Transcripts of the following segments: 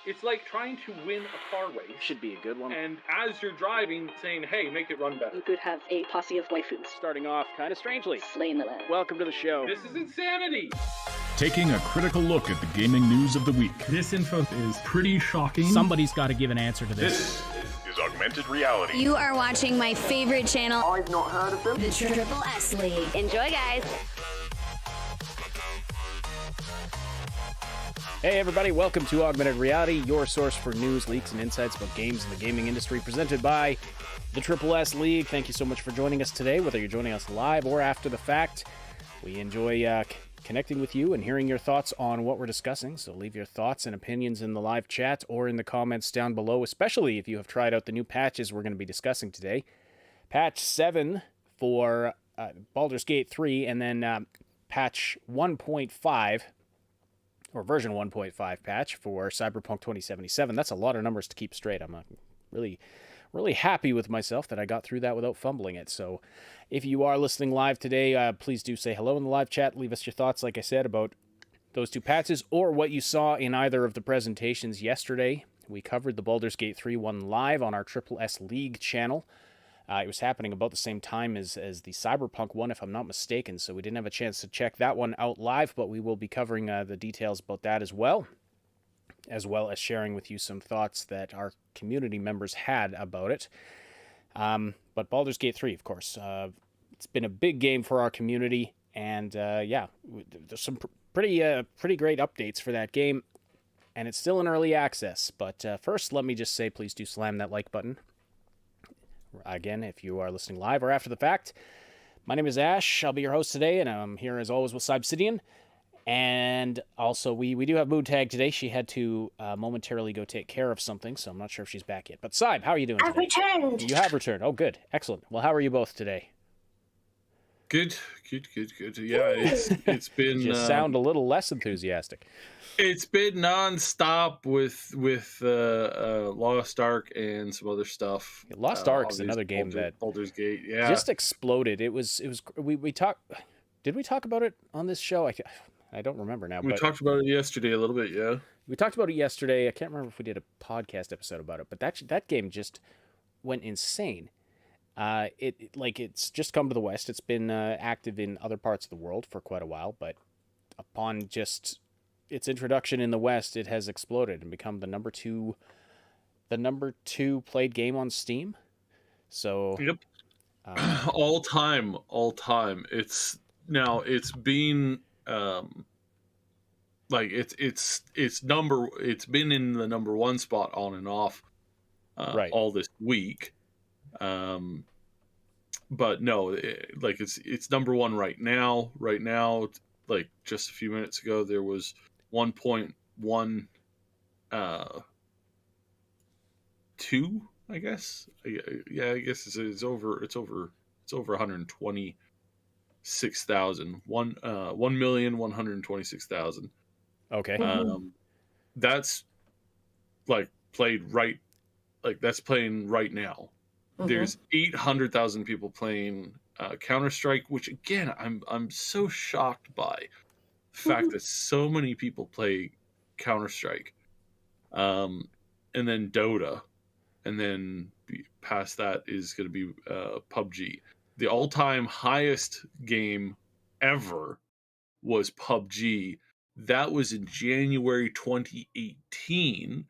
It's like trying to win a car race. Should be a good one. And as you're driving, saying, hey, make it run better. You could have a posse of waifus. Starting off kind of strangely. Slaying the land. Welcome to the show. This is insanity. Taking a critical look at the gaming news of the week. This info is pretty shocking. Somebody's got to give an answer to this. This is Augmented Reality. You are watching my favorite channel. I've not heard of them. The Triple S League. Enjoy, guys. Hey everybody, welcome to Augmented Reality, your source for news, leaks, and insights about games in the gaming industry, presented by the Triple S League. Thank you so much for joining us today, whether you're joining us live or after the fact. We enjoy connecting with you and hearing your thoughts on what we're discussing, so leave your thoughts and opinions in the live chat or in the comments down below, especially if you have tried out the new patches we're going to be discussing today. Patch 7 for Baldur's Gate 3, and then patch 1.5, or version 1.5 patch for Cyberpunk 2077. That's a lot of numbers to keep straight. I'm really happy with myself that I got through that without fumbling it. So if you are listening live today, please do say hello in the live chat. Leave us your thoughts, like I said, about those two patches or what you saw in either of the presentations yesterday. We covered the Baldur's Gate 3 one live on our Triple S League channel. It was happening about the same time as the Cyberpunk one, if I'm not mistaken, so we didn't have a chance to check that one out live, but we will be covering the details about that as well as sharing with you some thoughts that our community members had about it. But Baldur's Gate 3, of course, it's been a big game for our community, and yeah, there's some pretty great updates for that game, and it's still in early access. But first, let me just say, please do slam that like button. Again, if you are listening live or after the fact, my name is Ash. I'll be your host today, and I'm here as always with Cybsidian. And also, we do have Mood Tag today. She had to momentarily go take care of something, so I'm not sure if she's back yet. But Cyb, how are you doing today? I've returned. You have returned. Oh, good. Excellent. Well, how are you both today? Good. Yeah, it's been... You sound a little less enthusiastic. It's been non-stop with Lost Ark and some other stuff. Lost Ark's another game that Baldur's Gate, yeah, just exploded. It was we talked. Did we talk about it on this show? I don't remember now. We talked about it yesterday a little bit, yeah. We talked about it yesterday. I can't remember if we did a podcast episode about it, but that game just went insane. It's just come to the West. It's been active in other parts of the world for quite a while, but upon just its introduction in the West, it has exploded and become the number two played game on Steam. So, yep, all time. It's been it's been in the number one spot on and off right all this week. But no, it's number one right now. Right now, like just a few minutes ago, there was 1.1 2, I guess. Yeah, I guess it's over 126,000. 1,126,000. Okay. That's playing right now. Mm-hmm. There's 800,000 people playing Counter-Strike, which again I'm so shocked by the fact that so many people play Counter-Strike, and then Dota, and then past that is going to be PUBG. The all-time highest game ever was PUBG. That was in January 2018,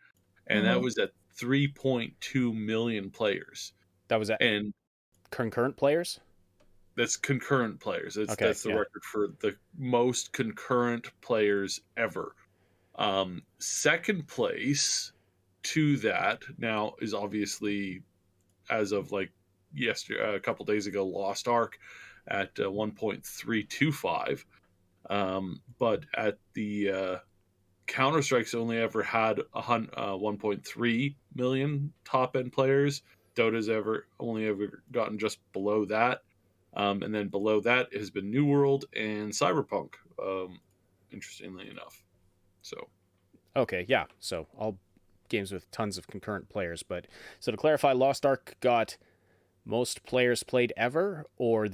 and that was at 3.2 million players. That was and concurrent players? That's concurrent players. That's the record for the most concurrent players ever. Second place to that now is obviously, as of yesterday, a couple days ago, Lost Ark at 1.325. But at the Counter-Strike's only ever had 1.3 million top end players. Dota's only ever gotten just below that. And then below that has been New World and Cyberpunk, interestingly enough. So, okay, yeah. So all games with tons of concurrent players. But so to clarify, Lost Ark got most players played ever, or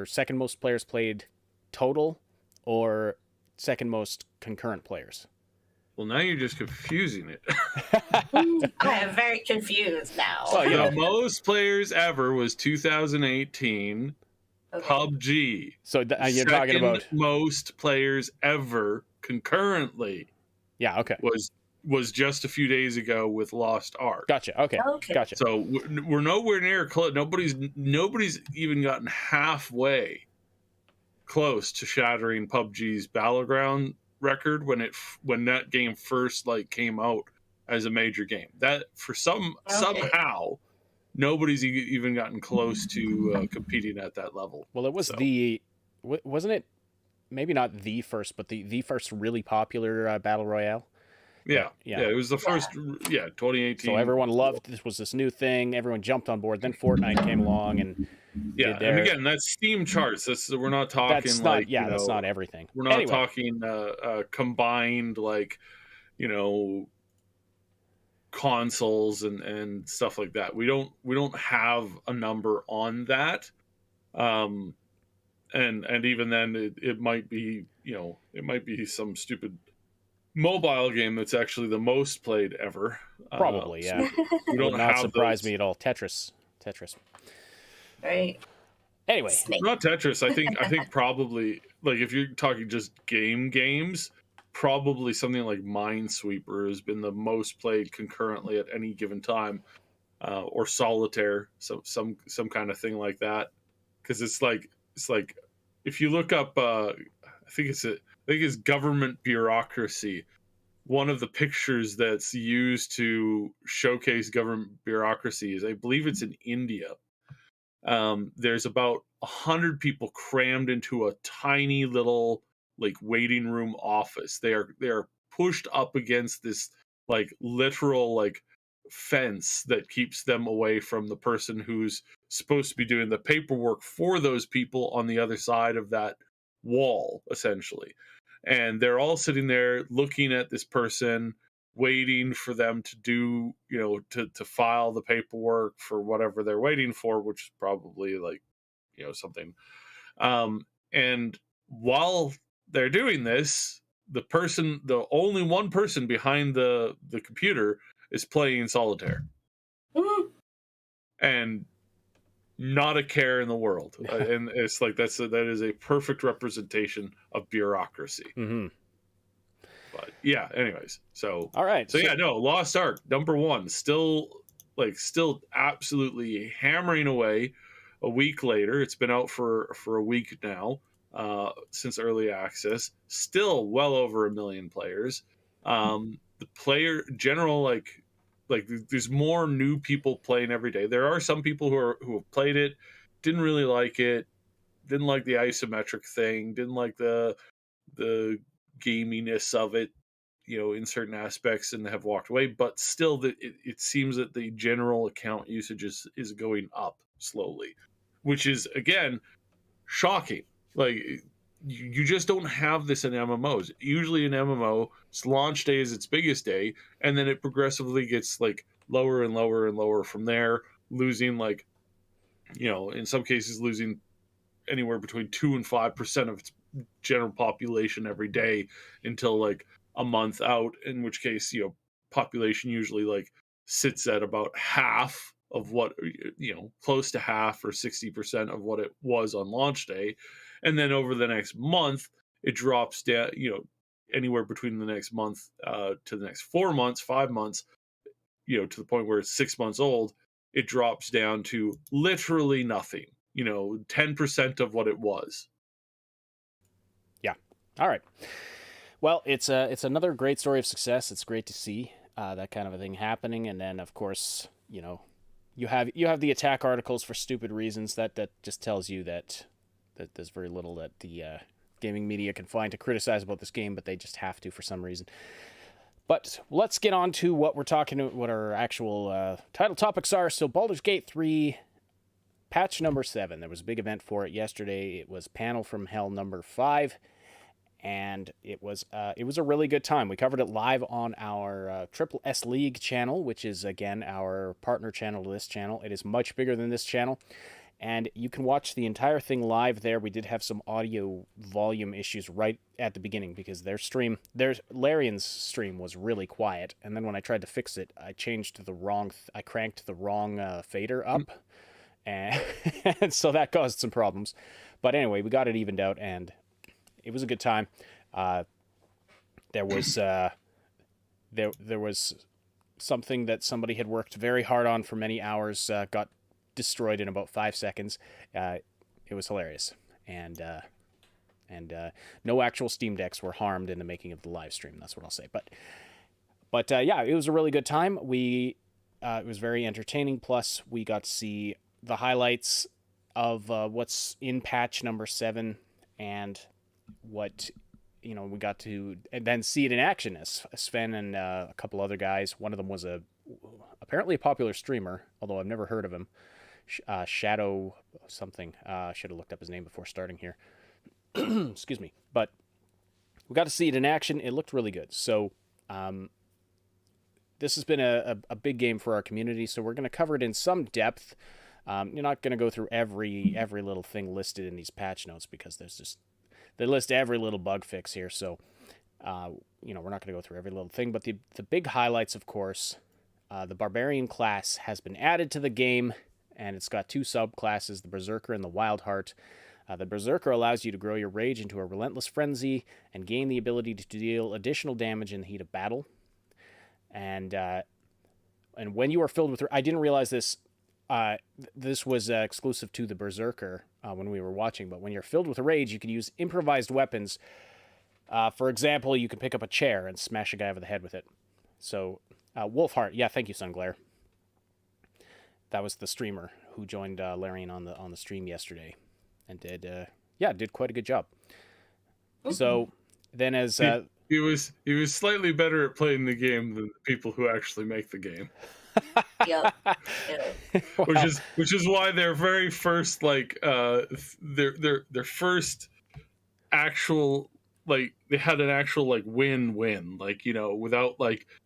second most players played total, or second most concurrent players. Well, now you're just confusing it. I am very confused now. The most players ever was 2018 PUBG. So you're talking about most players ever concurrently. Yeah. Okay. Was just a few days ago with Lost Ark. Gotcha. Okay. Gotcha. So we're nowhere near close. Nobody's even gotten halfway close to shattering PUBG's Battleground record when that game first came out as a major game. That for somehow nobody's even gotten close to competing at that level. Well, it was wasn't it? Maybe not the first, but the first really popular battle royale. Yeah, it was the first. 2018. So everyone loved this new thing. Everyone jumped on board. Then Fortnite came along and and again, that's Steam charts. We're not talking that's not that's not everything. We're not talking combined consoles and stuff like that. We don't have a number on that. And even then, it might be some stupid mobile game that's actually the most played ever. Probably, yeah. We don't not surprise me at all. Tetris. Right. Anyway, not Tetris. I think probably if you're talking just games, probably something like Minesweeper has been the most played concurrently at any given time, or Solitaire, some kind of thing like that. Because it's like if you look up, I think it's government bureaucracy. One of the pictures that's used to showcase government bureaucracy is, I believe it's in India. There's about 100 people crammed into a tiny little waiting room office. They are pushed up against this literal fence that keeps them away from the person who's supposed to be doing the paperwork for those people on the other side of that wall, essentially. And they're all sitting there looking at this person, waiting for them to do, to file the paperwork for whatever they're waiting for, which is probably something. And while they're doing this, the only one person behind the computer is playing solitaire. And not a care in the world. And it's that is a perfect representation of bureaucracy. Mm-hmm. But yeah, anyways. So all right. So Lost Ark, number 1, still absolutely hammering away. A week later, it's been out for a week now, since early access. Still well over 1 million players. The player general there's more new people playing every day. There are some people who have played it, didn't really like it, didn't like the isometric thing, didn't like the gaminess of it, in certain aspects, and have walked away. But still, it seems that the general account usage is going up slowly, which is again shocking. You just don't have this in MMOs. Usually in MMO, its launch day is its biggest day, and then it progressively gets lower and lower and lower from there, losing in some cases losing anywhere between 2 and 5% of its general population every day until a month out, in which case population usually sits at about half of what close to half or 60% of what it was on launch day. And then over the next month, it drops down, anywhere between the next month to the next 4 months, 5 months, to the point where it's 6 months old. It drops down to literally nothing, 10% of what it was. Yeah. All right. Well, it's another great story of success. It's great to see that kind of a thing happening. And then, of course, you have the attack articles for stupid reasons. That just tells you that there's very little that the gaming media can find to criticize about this game, but they just have to for some reason. But let's get on to what our actual title topics are. So Baldur's Gate 3, patch number 7. There was a big event for it yesterday. It was Panel from Hell number 5, and it was a really good time. We covered it live on our Triple S League channel, which is, again, our partner channel to this channel. It is much bigger than this channel. And you can watch the entire thing live there. We did have some audio volume issues right at the beginning because Larian's stream was really quiet. And then when I tried to fix it, I changed I cranked the wrong fader up. And so that caused some problems. But anyway, we got it evened out and it was a good time. There was something that somebody had worked very hard on for many hours, got destroyed in about 5 seconds. It was hilarious, and no actual Steam Decks were harmed in the making of the live stream. That's what I'll say. But yeah, it was a really good time. It was very entertaining. Plus, we got to see the highlights of what's in patch number 7 and what we got to then see it in action as Sven and a couple other guys. One of them was apparently a popular streamer, although I've never heard of him. Shadow something. I should have looked up his name before starting here. Excuse me. But we got to see it in action. It looked really good. So this has been a big game for our community, so we're going to cover it in some depth. You're not going to go through every little thing listed in these patch notes because they list every little bug fix here. So we're not going to go through every little thing. But the big highlights, of course, the Barbarian class has been added to the game. And it's got 2 subclasses, the Berserker and the Wildheart. The Berserker allows you to grow your rage into a relentless frenzy and gain the ability to deal additional damage in the heat of battle. And when you are filled with... I didn't realize this. This was exclusive to the Berserker when we were watching. But when you're filled with rage, you can use improvised weapons. For example, you can pick up a chair and smash a guy over the head with it. So, Wolfheart. Yeah, thank you, Sunglare. That was the streamer who joined Larian on the stream yesterday, and did quite a good job. So then, as he was slightly better at playing the game than the people who actually make the game. Yep. Which is why their very first their first actual they had an actual win without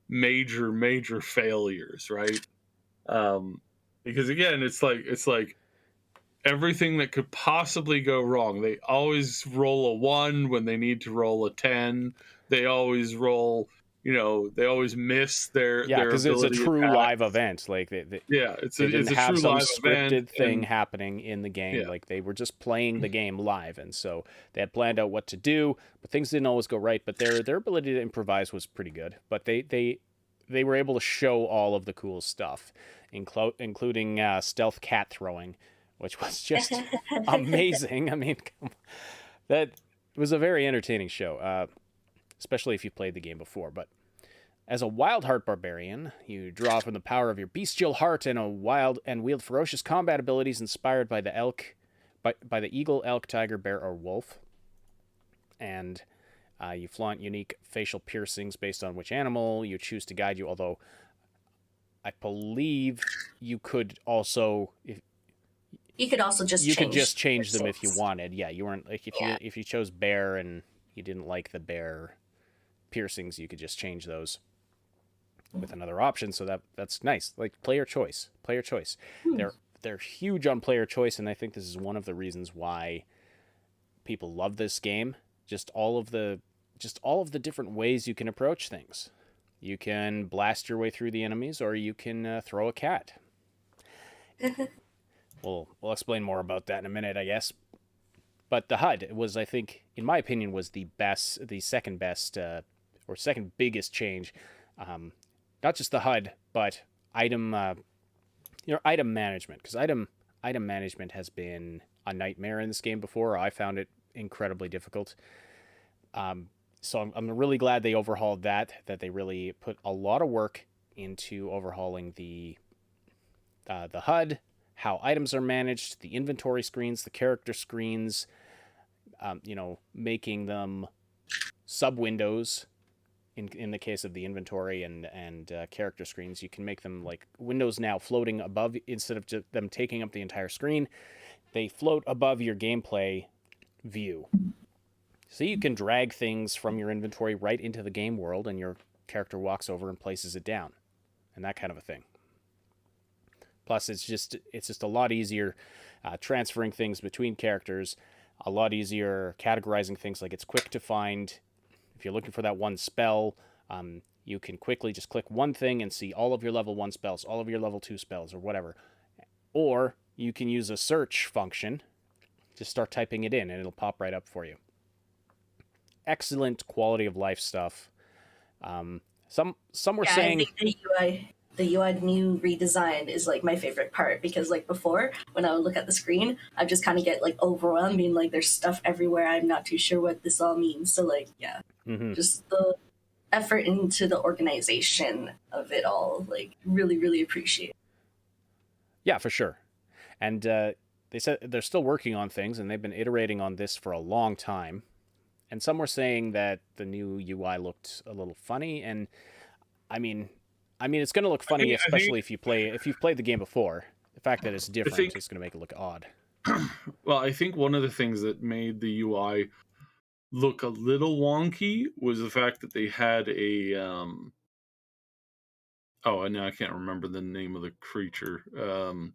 major failures, right? Because again, it's like everything that could possibly go wrong. They always roll a 1 when they need to roll a 10. They always roll, they always miss their because it's a true live event. It's a have true some live scripted thing happening in the game. Yeah. They were just playing the game live, and so they had planned out what to do, but things didn't always go right. But their ability to improvise was pretty good. But they were able to show all of the cool stuff, including stealth cat throwing, which was just amazing. I mean, that was a very entertaining show, especially if you played the game before. But as a Wildheart Barbarian, you draw from the power of your bestial heart and wield ferocious combat abilities inspired by the eagle, elk, tiger, bear, or wolf. And you flaunt unique facial piercings based on which animal you choose to guide you, although I believe you could also... You could also just change them if you wanted. Yeah, you weren't if you chose bear and you didn't like the bear piercings, you could just change those with another option. So that's nice. Player choice. They're huge on player choice, and I think this is one of the reasons why people love this game. Just all of the different ways you can approach things. You can blast your way through the enemies, or you can throw a cat. We'll explain more about that in a minute, I guess. But the HUD was, I think, in my opinion, was the second best, or second biggest change. Not just the HUD, but item management. Because item management has been a nightmare in this game before. I found it incredibly difficult. So I'm really glad they overhauled that they really put a lot of work into overhauling the HUD, how items are managed, the inventory screens, the character screens, making them sub-windows. In the case of the inventory and character screens, you can make them like windows now floating above, instead of just them taking up the entire screen. They float above your gameplay view. So you can drag things from your inventory right into the game world, and your character walks over and places it down, and that kind of a thing. Plus, it's just a lot easier transferring things between characters, a lot easier categorizing things. Like, it's quick to find. If you're looking for that one spell, you can quickly just click one thing and see all of your level 1 spells, all of your level 2 spells, or whatever. Or you can use a search function. Just start typing it in, and it'll pop right up for you. Excellent quality of life stuff. Some were saying... I think the UI new redesign is like my favorite part, because like before, when I would look at the screen, I just kind of get like overwhelmed, being like there's stuff everywhere, I'm not too sure what this all means. So like, yeah, just the effort into the organization of it all, like really, really appreciate it. Yeah, for sure. And they said they're still working on things, and they've been iterating on this for a long time. And some were saying that the new UI looked a little funny, and I mean, it's going to look funny, especially if you've played the game before. The fact that it's different is going to make it look odd. Well, I think one of the things that made the UI look a little wonky was the fact that they had a and now I can't remember the name of the creature. The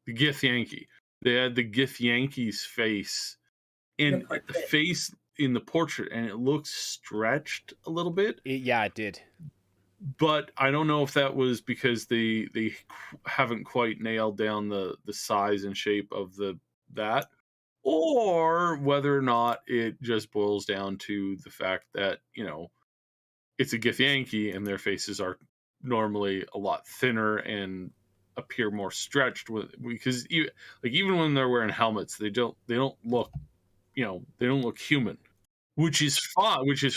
Githyanki. They had the Githyanki's face and the face in the portrait, and it looks stretched a little bit. Yeah, it did. But I don't know if that was because they haven't quite nailed down the size and shape of that, or whether or not it just boils down to the fact that, you know, it's a Githyanki and their faces are normally a lot thinner and appear more stretched because even when they're wearing helmets, they don't look, you know, they don't look human. Which is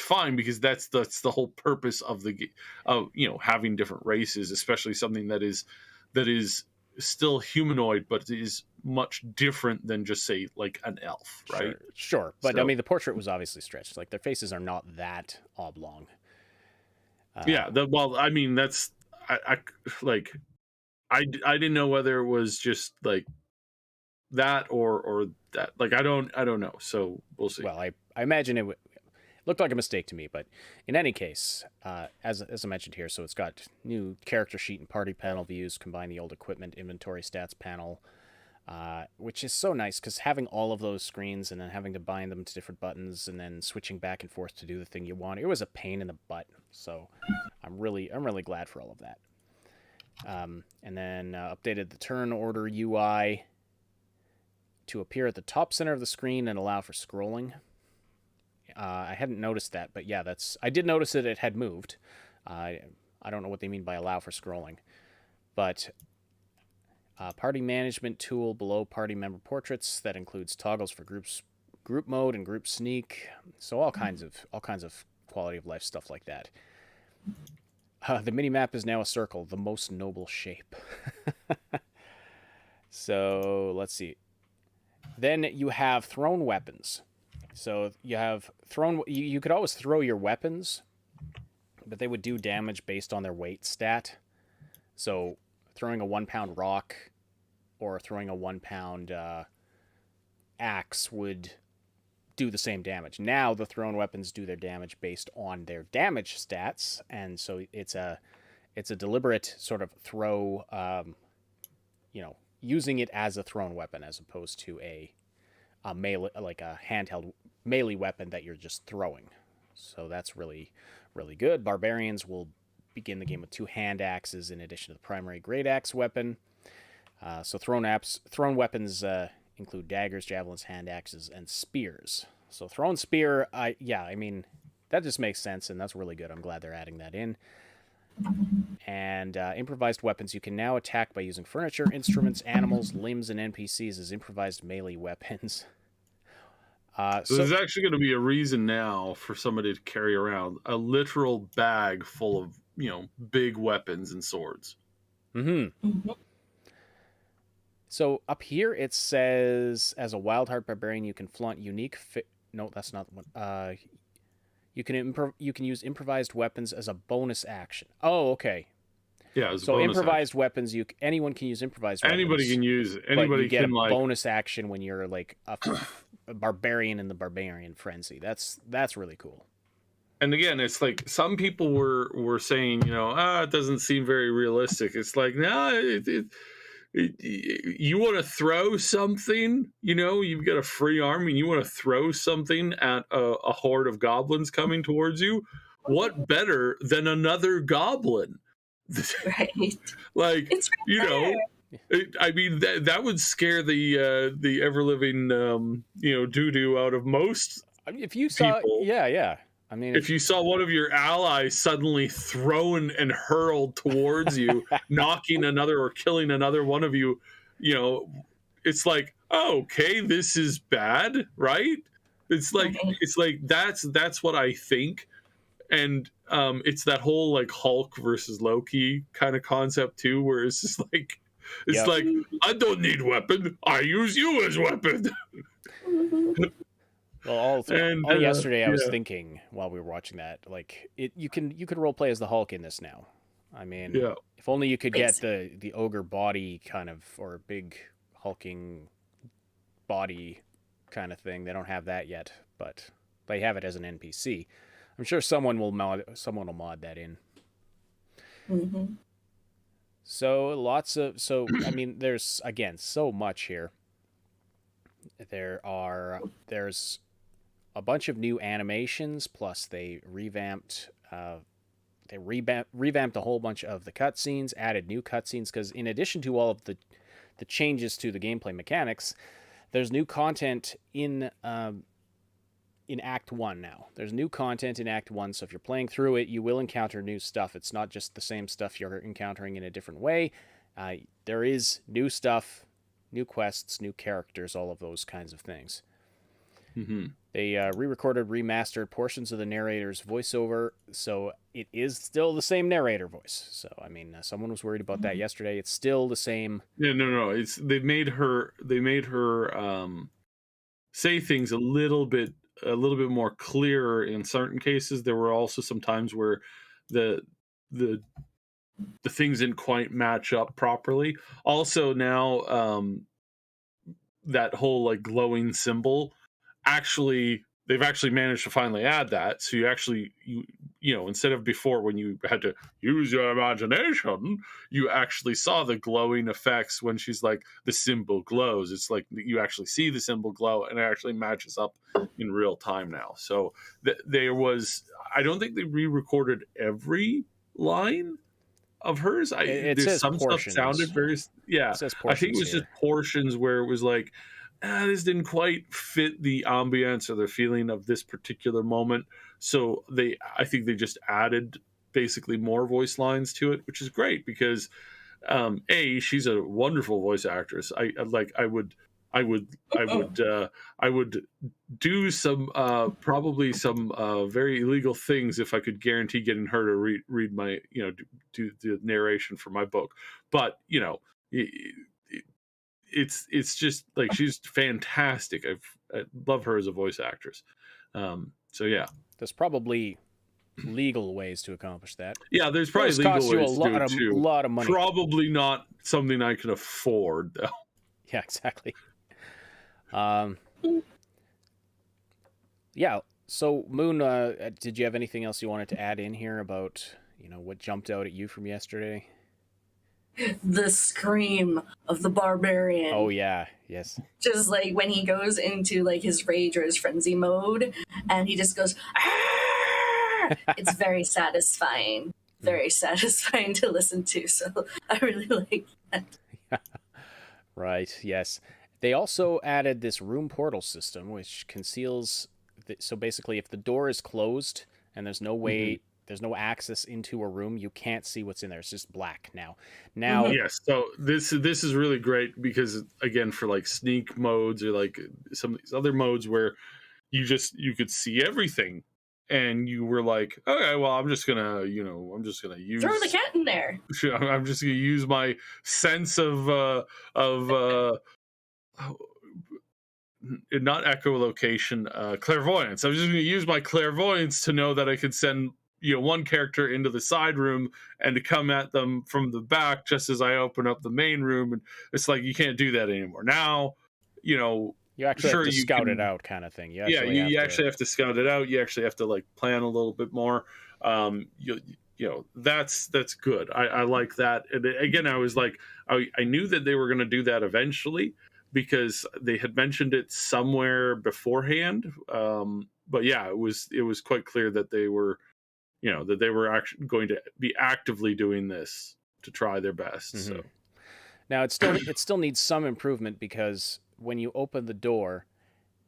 fine because that's the whole purpose of you know, having different races, especially something that is still humanoid but is much different than just, say, like an elf, right? Sure. But so, I mean, the portrait was obviously stretched. Like, their faces are not that oblong. Well, I mean, that's I didn't know whether it was just like that or that. Like, I don't know. So we'll see. Well, I imagine it looked like a mistake to me, but in any case, as I mentioned here, so it's got new character sheet and party panel views, combine the old equipment inventory stats panel, which is so nice because having all of those screens and then having to bind them to different buttons and then switching back and forth to do the thing you want, it was a pain in the butt. So I'm really glad for all of that. And then updated the turn order UI to appear at the top center of the screen and allow for scrolling. I hadn't noticed that, but yeah, I did notice that it had moved. I don't know what they mean by allow for scrolling, but party management tool below party member portraits that includes toggles for group mode and group sneak. So all kinds of quality of life stuff like that. The mini map is now a circle, the most noble shape. So let's see. Then you have thrown weapons. So you have you could always throw your weapons, but they would do damage based on their weight stat. So throwing a 1-pound rock or throwing a 1-pound axe would do the same damage. Now the thrown weapons do their damage based on their damage stats, and so it's a deliberate sort of throw, using it as a thrown weapon as opposed to a melee, like a handheld melee weapon that you're just throwing. So that's really, really good. Barbarians will begin the game with 2 hand axes in addition to the primary great axe weapon. So thrown weapons include daggers, javelins, hand axes, and spears. So thrown spear, I mean, that just makes sense, and that's really good. I'm glad they're adding that in. And improvised weapons, you can now attack by using furniture, instruments, animals, limbs, and NPCs as improvised melee weapons. So there's actually going to be a reason now for somebody to carry around a literal bag full of, you know, big weapons and swords. Mm-hmm. So up here it says, as a Wild Heart Barbarian, you can flaunt unique... No, that's not the one. You can use improvised weapons as a bonus action. Oh, okay. Yeah, so improvised action. Weapons, anyone can use improvised weapons. Anybody can use it. Anybody but you get can a bonus action when you're like a barbarian in the Barbarian Frenzy. That's really cool. And again, it's like some people were saying, you know, it doesn't seem very realistic. It's like, no, you want to throw something, you've got a free arm and you want to throw something at a horde of goblins coming towards you. What better than another goblin? Right. Like, It's right there. I mean, that would scare the ever living, doo-doo out of most If you saw, people. yeah. I mean, if you saw one of your allies suddenly thrown and hurled towards you, knocking another or killing another one of you, it's like, oh, okay, this is bad, right? It's like that's what I think, and it's that whole like Hulk versus Loki kind of concept too, where it's just like like, I don't need weapon, I use you as weapon. Well, all yesterday I was thinking while we were watching that, like you could role play as the Hulk in this now. I mean, if only you could get the ogre body kind of, or a big hulking body kind of thing. They don't have that yet, but they have it as an NPC. I'm sure someone will mod that in. Mm-hmm. So I mean, there's again so much here. There's a bunch of new animations, plus they revamped a whole bunch of the cutscenes, added new cutscenes, because in addition to all of the changes to the gameplay mechanics, there's new content in Act 1 now. There's new content in Act 1, so if you're playing through it, you will encounter new stuff. It's not just the same stuff you're encountering in a different way. There is new stuff, new quests, new characters, all of those kinds of things. Mm-hmm. They re-recorded, remastered portions of the narrator's voiceover, so it is still the same narrator voice. So, I mean, someone was worried about that yesterday. It's still the same. Yeah, no. They made her say things a little bit more clearer in certain cases. There were also some times where the things didn't quite match up properly. Also, now that whole like glowing symbol, they've actually managed to finally add that. So you instead of before when you had to use your imagination, you actually saw the glowing effects when she's like, the symbol glows. It's like you actually see the symbol glow, and it actually matches up in real time now. So I don't think they re-recorded every line of hers. There's some portions. Stuff sounded very, I think it was just portions where it was like, this didn't quite fit the ambience or the feeling of this particular moment. So I think they just added basically more voice lines to it, which is great because she's a wonderful voice actress. I would do some probably some very illegal things if I could guarantee getting her to read my do the narration for my book. But it's just like, she's fantastic. I love her as a voice actress. So yeah, there's probably legal ways to accomplish that. Yeah, there's probably legal ways to do it too. A lot of money. Probably not something I can afford though. Yeah, exactly. Yeah. So Moon, did you have anything else you wanted to add in here about what jumped out at you from yesterday? The scream of the Barbarian. Oh yeah, yes. Just like when he goes into like his rage or his frenzy mode, and he just goes, "Arr!" It's very satisfying. Very satisfying to listen to. So I really like that. Right. Yes. They also added this room portal system, which conceals. So basically, if the door is closed and there's no way. There's no access into a room, you can't see what's in there. It's just black now. Yes. So this is really great because, again, for like sneak modes or like some of these other modes where you could see everything, and you were like, okay, well, I'm just gonna use throw the cat in there. I'm just gonna use my sense of not echolocation, clairvoyance. I'm just gonna use my clairvoyance to know that I could send one character into the side room and to come at them from the back just as I open up the main room. And it's like, you can't do that anymore. Now, you actually have to scout it out kind of thing. You actually have to scout it out. You actually have to like plan a little bit more. that's good. I like that. And again, I was like, I knew that they were going to do that eventually because they had mentioned it somewhere beforehand. But yeah, it was quite clear that they were, that they were actually going to be actively doing this to try their best. Mm-hmm. So now it still needs some improvement because when you open the door,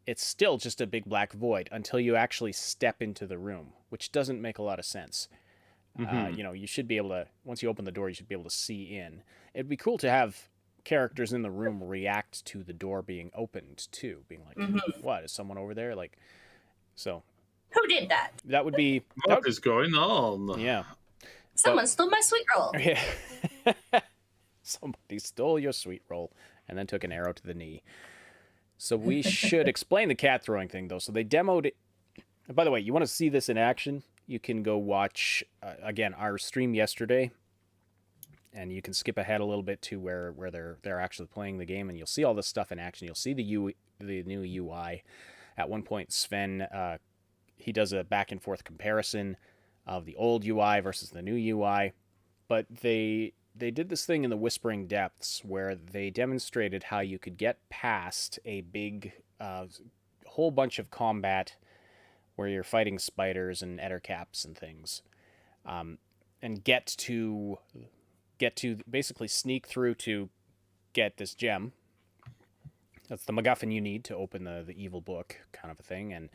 it's still just a big black void until you actually step into the room, which doesn't make a lot of sense. Mm-hmm. You should be able to, once you open the door, you should be able to see in. It'd be cool to have characters in the room react to the door being opened too, being like, what, is someone over there? Like, so. Who did that? That would be... What is going on? Yeah. Someone stole my sweet roll. Yeah. Somebody stole your sweet roll and then took an arrow to the knee. So we should explain the cat throwing thing, though. So they demoed it. By the way, you want to see this in action? You can go watch, again, our stream yesterday, and you can skip ahead a little bit to where they're actually playing the game, and you'll see all this stuff in action. You'll see the new UI. At one point, Sven, he does a back-and-forth comparison of the old UI versus the new UI, but they did this thing in the Whispering Depths where they demonstrated how you could get past a big whole bunch of combat where you're fighting spiders and ettercaps and things, and get to basically sneak through to get this gem. That's the MacGuffin you need to open the evil book kind of a thing.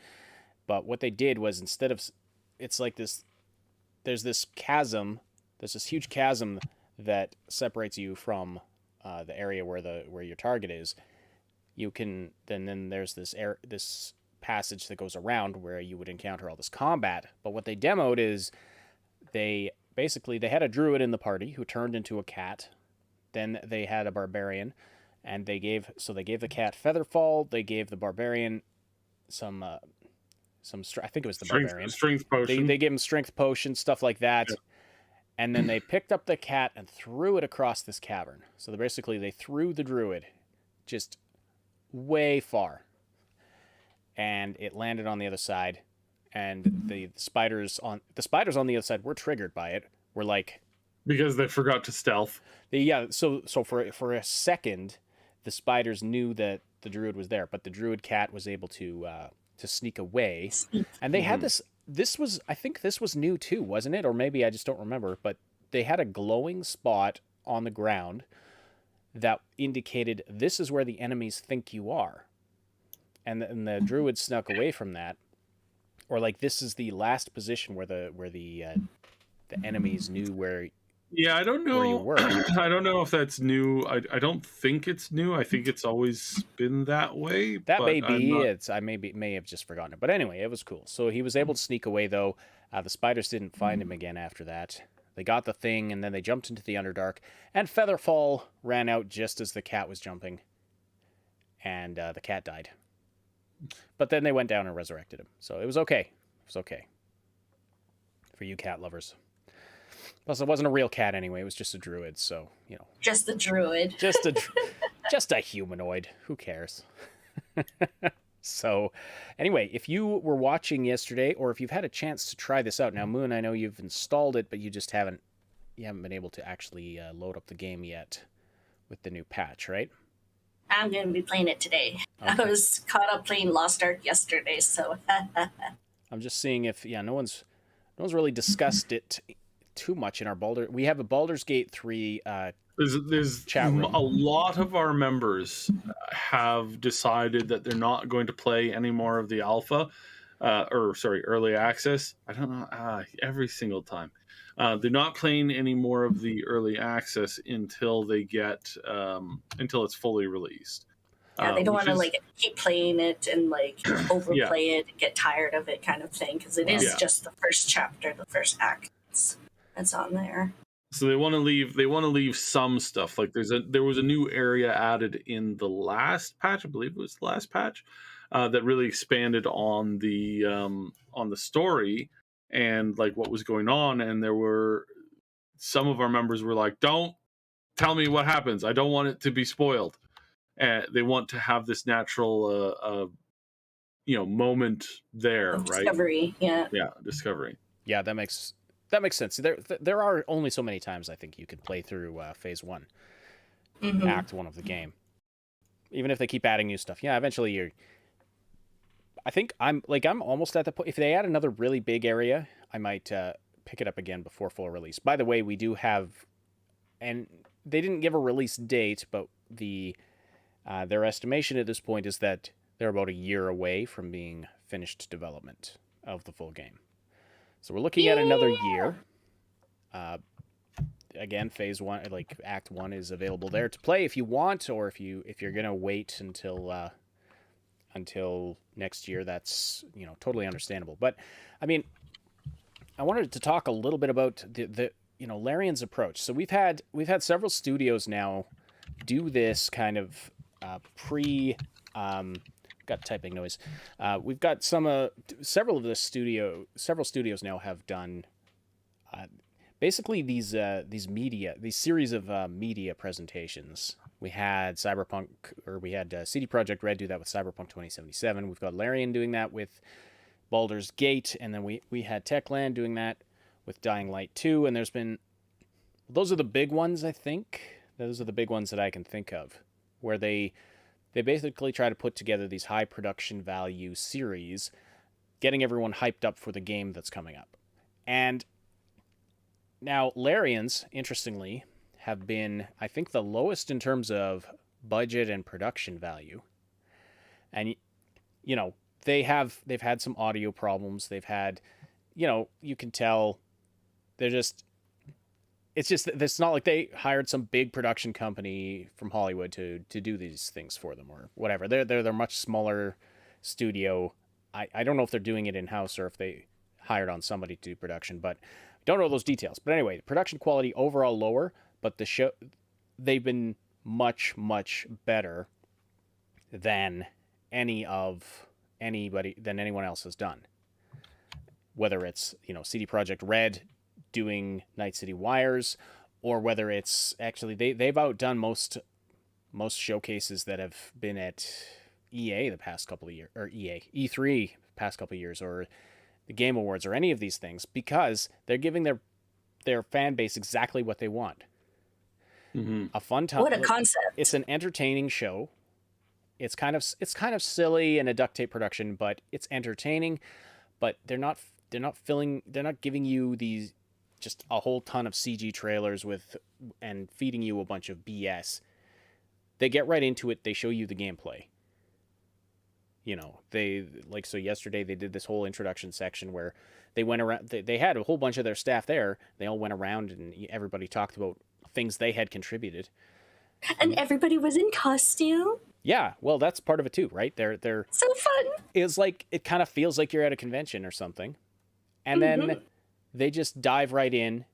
But what they did was, instead of, it's like this, there's this huge chasm that separates you from the area where your target is. You can then there's this passage that goes around where you would encounter all this combat. But what they demoed is they had a druid in the party who turned into a cat. Then they had a barbarian, and they gave the cat Featherfall. They gave the barbarian some I think it was the barbarian strength potion. They gave him strength potion, stuff like that. Yeah. And then they picked up the cat and threw it across this cavern. So they threw the druid just way far. And it landed on the other side. And the spiders on the other side were triggered by it. Were like, because they forgot to stealth. So for a second, the spiders knew that the druid was there, but the druid cat was able to sneak away. And they had this. I think this was new too, wasn't it? Or maybe I just don't remember. But they had a glowing spot on the ground that indicated this is where the enemies think you are. And the druid snuck away from that. Or like, this is the last position where the enemies knew where. Yeah, I don't know. Where you were. I don't know if that's new. I don't think it's new. I think it's always been that way. That may be. I may have just forgotten it. But anyway, it was cool. So he was able to sneak away, though. The spiders didn't find him again after that. They got the thing, and then they jumped into the Underdark. And Featherfall ran out just as the cat was jumping. And the cat died. But then they went down and resurrected him. So it was okay. It was okay. For you cat lovers. Plus, it wasn't a real cat anyway. It was just a druid, so, Just a druid. Just a humanoid. Who cares? So, anyway, if you were watching yesterday, or if you've had a chance to try this out, now, Moon, I know you've installed it, but you just haven't been able to actually load up the game yet with the new patch, right? I'm going to be playing it today. Okay. I was caught up playing Lost Ark yesterday, so... I'm just seeing if, no one's really discussed it too much in our Baldur. We have a Baldur's Gate 3 there's chat room. A lot of our members have decided that they're not going to play any more of the alpha, early access. I don't know, every single time. They're not playing any more of the early access until they get until it's fully released. Yeah, they don't want to keep playing it and overplay it and get tired of it, kind of thing, because it is just the first chapter, the first act that's on there. So they want to leave some stuff. Like there was a new area added in the last patch, I believe it was the last patch, that really expanded on the story and what was going on. And there were some of our members were like, "Don't tell me what happens. I don't want it to be spoiled." And they want to have this natural, moment there, discovery, right? Yeah, discovery. Yeah, that makes that makes sense. There are only so many times I think you could play through Phase 1, Act 1 of the game. Even if they keep adding new stuff. Yeah, eventually you're... I think I'm almost at the point... If they add another really big area, I might pick it up again before full release. By the way, we do have... And they didn't give a release date, but their estimation at this point is that they're about a year away from being finished development of the full game. So we're looking at another year. Again, Phase 1, like Act 1 is available there to play if you want, or if you're going to wait until next year, that's, totally understandable. But I mean, I wanted to talk a little bit about the Larian's approach. So we've had several studios now do this kind of got typing noise. We've got several studios now have done basically these series of media presentations. We had Cyberpunk, or we had CD Projekt Red do that with Cyberpunk 2077. We've got Larian doing that with Baldur's Gate, and then we had Techland doing that with Dying Light 2, and those are the big ones, I think. Those are the big ones that I can think of, where they basically try to put together these high production value series, getting everyone hyped up for the game that's coming up. And now Larian's, interestingly, have been, I think, the lowest in terms of budget and production value. And, they've had some audio problems. They've had, you can tell it's not like they hired some big production company from Hollywood to do these things for them or whatever. They're a much smaller studio. I don't know if they're doing it in-house or if they hired on somebody to do production, but don't know those details. But anyway, the production quality overall lower, but they've been much, much better than anyone else has done. Whether it's, CD Projekt Red doing Night City Wires, or whether it's actually they've outdone most showcases that have been at EA the past couple of years, or E3 past couple of years, or the Game Awards, or any of these things, because they're giving their fan base exactly what they want. Mm-hmm. A fun time. What a concept! It's an entertaining show. It's kind of silly and a duct tape production, but it's entertaining. But they're not giving you these just a whole ton of CG trailers and feeding you a bunch of BS. They get right into it. They show you the gameplay. So yesterday they did this whole introduction section where they went around. They had a whole bunch of their staff there. They all went around and everybody talked about things they had contributed. And everybody was in costume. Yeah, well, that's part of it too, right? They're so fun. It's like, it kind of feels like you're at a convention or something. And then they just dive right in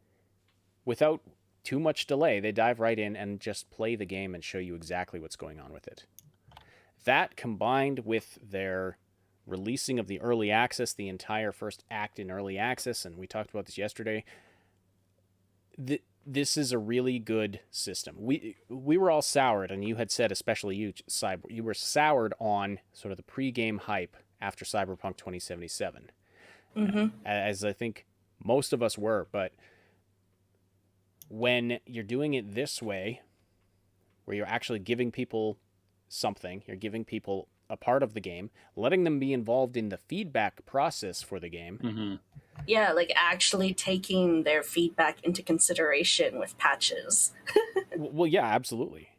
without too much delay. They dive right in and just play the game and show you exactly what's going on with it. That, combined with their releasing of the early access, the entire first act in early access, and we talked about this yesterday, this is a really good system. We were all soured, and you had said, especially you, Cyber, you were soured on sort of the pre-game hype after Cyberpunk 2077. Mm-hmm. As I think most of us were, but when you're doing it this way, where you're actually giving people something, you're giving people a part of the game, letting them be involved in the feedback process for the game. Mm-hmm. Yeah, like actually taking their feedback into consideration with patches. Well, yeah, absolutely.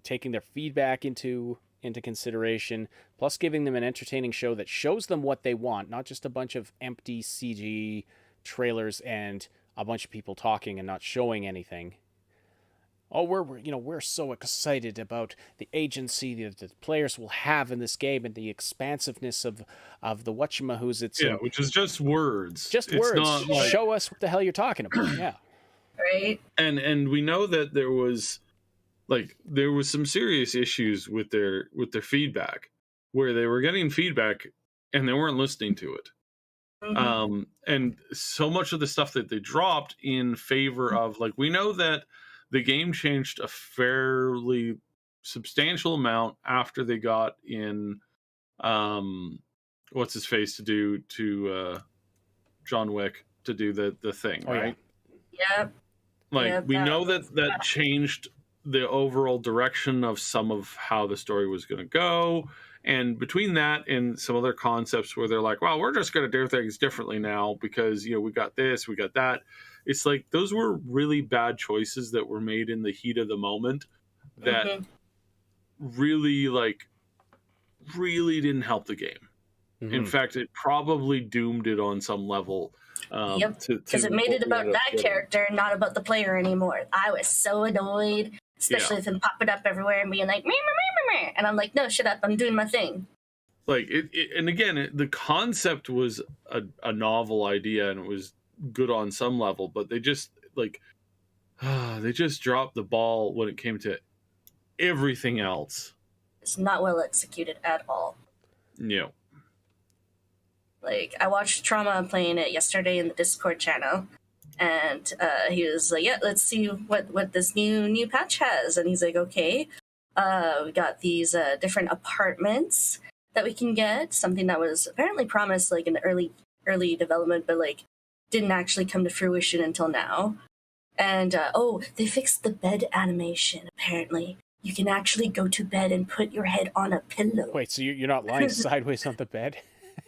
Taking their feedback into consideration, plus giving them an entertaining show that shows them what they want, not just a bunch of empty CG trailers and a bunch of people talking and not showing anything. Oh, we're so excited about the agency that the players will have in this game and the expansiveness of the whatchamahoos. Which is just words. Just it's words. Not like... Show us what the hell you're talking about. Yeah. Right. And we know that there was some serious issues with their feedback, where they were getting feedback and they weren't listening to it. Mm-hmm. And so much of the stuff that they dropped in favor of, we know that the game changed a fairly substantial amount after they got in, what's his face to do to John Wick. to do the thing, Oh, yeah. right? Yep. Like Yep, we that know was- that changed the overall direction of some of how the story was going to go. And between that and some other concepts where they're like, well, we're just going to do things differently now because, we got this, we got that. It's like those were really bad choices that were made in the heat of the moment that really didn't help the game. In fact, it probably doomed it on some level. Yep, because it made it about that character, not about the player anymore. I was so annoyed, especially with him popping up everywhere and being like, meh, meh, meh, meh. And I'm like, no, shut up, I'm doing my thing. Like and again, the concept was a novel idea and it was good on some level, but they just they just dropped the ball when it came to everything else. It's not well executed at all. No. Like, I watched Trauma playing it yesterday in the Discord channel, and he was like, yeah, let's see what this new patch has. And he's like, okay, we got these different apartments that we can get, something that was apparently promised like in early development, but like didn't actually come to fruition until now. And they fixed the bed animation, apparently. You can actually go to bed and put your head on a pillow. Wait, so you're not lying sideways on the bed?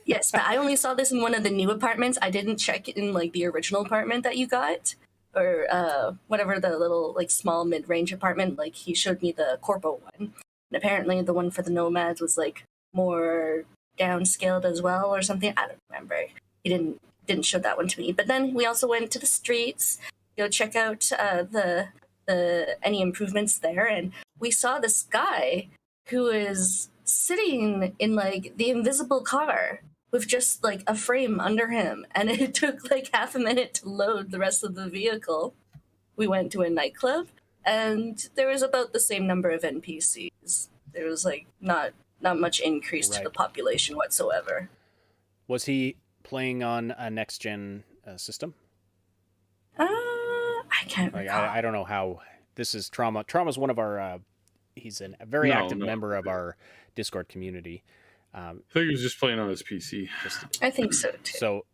Yes, but I only saw this in one of the new apartments. I didn't check it in like the original apartment that you got, or whatever the little like small mid-range apartment. Like he showed me the corpo one, and apparently the one for the nomads was like more downscaled as well or something. I don't remember. He didn't show that one to me. But then we also went to the streets, check out the any improvements there, and we saw this guy who is sitting in like the invisible car with just like a frame under him, and it took like half a minute to load the rest of the vehicle. We went to a nightclub, and there was about the same number of NPCs. There was like not much increase to the population whatsoever. Was he playing on a next gen system? I can't recall. I don't know how. This is Trauma. Trauma's one of our. He's a very active member of our Discord community. I think he was just playing on his PC. I think so too. So,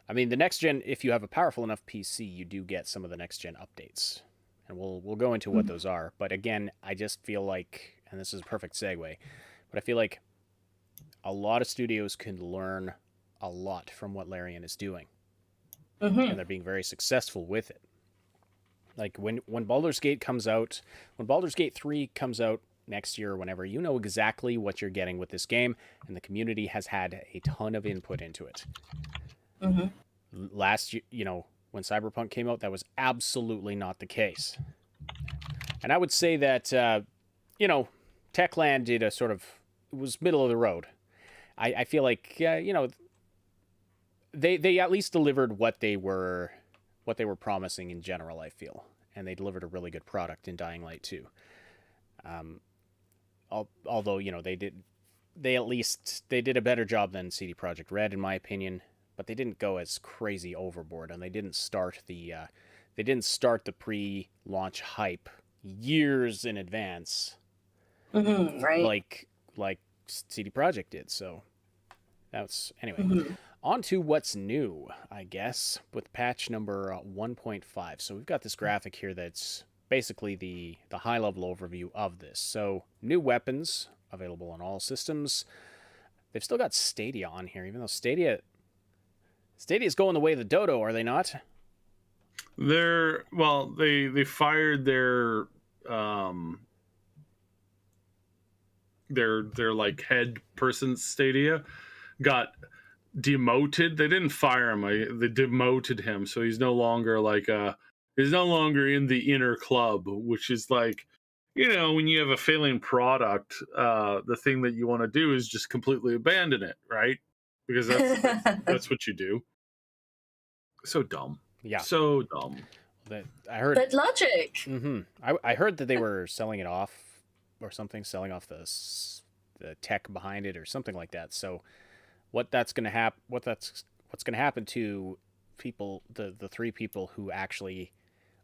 I mean, the next gen. If you have a powerful enough PC, you do get some of the next gen updates, and we'll go into what those are. But again, I just feel like, and this is a perfect segue, but I feel like a lot of studios can learn a lot from what Larian is doing, and they're being very successful with it. Like when Baldur's Gate comes out, when Baldur's Gate 3 comes out next year or whenever, you know exactly what you're getting with this game, and the community has had a ton of input into it. Last year, when Cyberpunk came out, that was absolutely not the case. And I would say that, Techland did it was middle of the road. I feel like, they at least delivered what they were promising in general, I feel. And they delivered a really good product in Dying Light 2. Although, they did a better job than CD Projekt Red, in my opinion, but they didn't go as crazy overboard, and they didn't start the pre-launch hype years in advance, right? Like CD Projekt did. So that's anyway. On to what's new, I guess, with patch number 1.5. So we've got this graphic here that's basically the high-level overview of this. So new weapons available on all systems. They've still got Stadia on here, even though Stadia's going the way of the dodo, are they not? They fired their like head person. Stadia got demoted. They didn't fire him. They demoted him, so he's no longer he's no longer in the inner club, which is like, when you have a failing product, the thing that you want to do is just completely abandon it, right? Because that's what you do. So dumb. Yeah. So dumb. I heard. But logic. I heard that they were selling it off or something, selling off the tech behind it or something like that. So what's going to happen to people, the three people who actually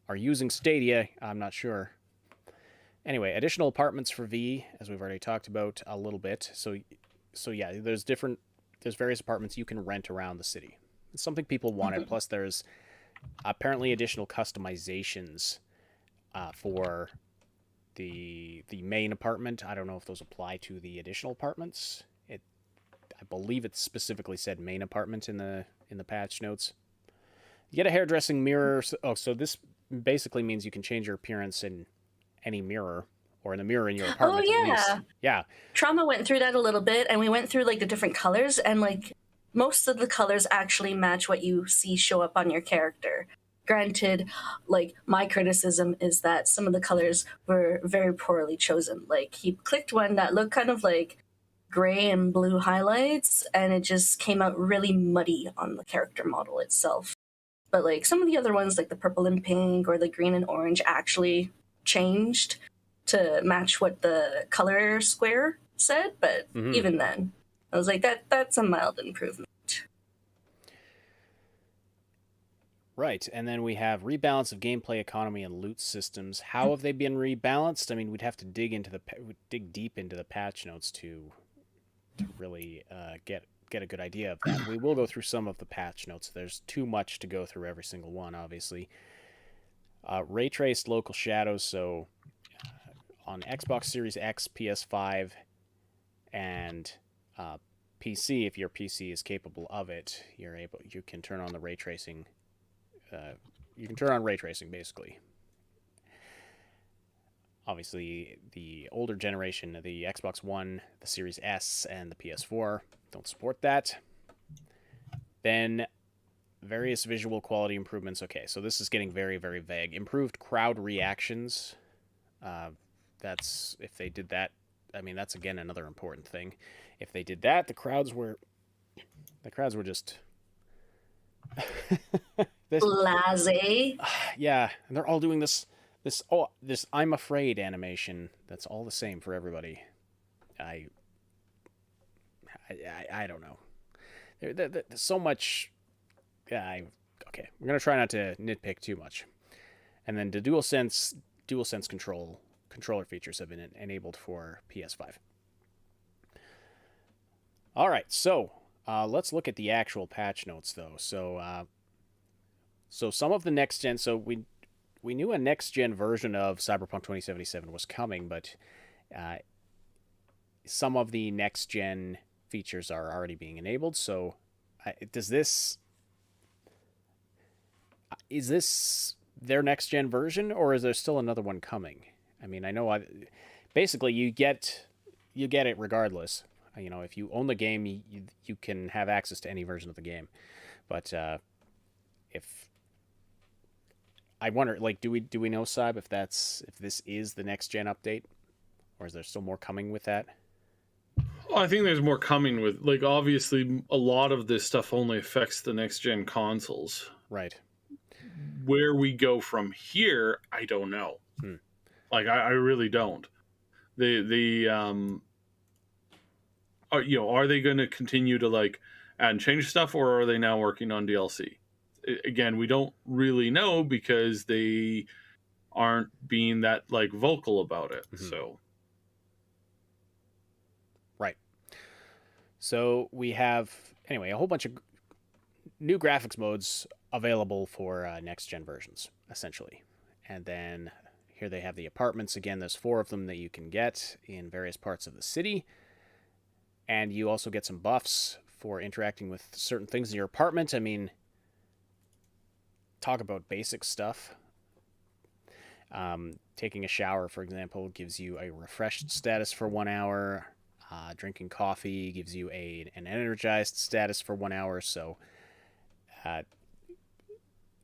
are using Stadia, I'm not sure. Anyway, additional apartments for V, as we've already talked about a little bit. So yeah, there's various apartments you can rent around the city. It's something people wanted. Plus, there's apparently additional customizations for the main apartment. I don't know if those apply to the additional apartments. I believe it specifically said main apartment in the patch notes. You get a hairdressing mirror. So this basically means you can change your appearance in any mirror, or in the mirror in your apartment. Oh, yeah. At least. Yeah. Trauma went through that a little bit, and we went through like the different colors, and like most of the colors actually match what you see show up on your character. Granted, like my criticism is that some of the colors were very poorly chosen. Like he clicked one that looked kind of like gray and blue highlights, and it just came out really muddy on the character model itself. But like some of the other ones, like the purple and pink or the green and orange, actually changed to match what the color square said. But even then, I was like, that's a mild improvement. Right, and then we have rebalance of gameplay, economy, and loot systems. How have they been rebalanced? I mean, we'd have to dig deep into the patch notes to really get a good idea of that. We will go through some of the patch notes. There's too much to go through every single one, obviously. Ray traced local shadows, so on Xbox Series X, PS5, and PC, if your PC is capable of it, you can turn on the ray tracing. You can turn on ray tracing, basically. Obviously, the older generation, the Xbox One, the Series S, and the PS4 don't support that. Then, various visual quality improvements. Okay, so this is getting very, very vague. Improved crowd reactions. That's, if they did that, I mean, that's again another important thing. If they did that, the crowds were just Blasé. Yeah, and they're all doing this I'm afraid animation. That's all the same for everybody. I don't know. There's so much. Yeah, okay. We're gonna try not to nitpick too much. And then the DualSense controller features have been enabled for PS5. All right, so let's look at the actual patch notes, though. So some of the next gen. So we knew a next gen version of Cyberpunk 2077 was coming, but some of the next gen features are already being enabled. So is this their next gen version, or is there still another one coming? I mean, I know basically you get it regardless. You know, if you own the game, you can have access to any version of the game. But if I wonder, like, do we know, Cyb, if this is the next gen update, or is there still more coming with that? Well, I think there's more coming with, like, obviously a lot of this stuff only affects the next gen consoles. Right. Where we go from here, I don't know. Like, I really don't. Are they going to continue to like add and change stuff, or are they now working on DLC? Again, we don't really know because they aren't being that like vocal about it. So, right. So we have a whole bunch of new graphics modes available for next gen versions, essentially. And then here they have the apartments again. There's 4 of them that you can get in various parts of the city. And you also get some buffs for interacting with certain things in your apartment. I mean, talk about basic stuff. Taking a shower, for example, gives you a refreshed status for 1 hour. Drinking coffee gives you an energized status for 1 hour. So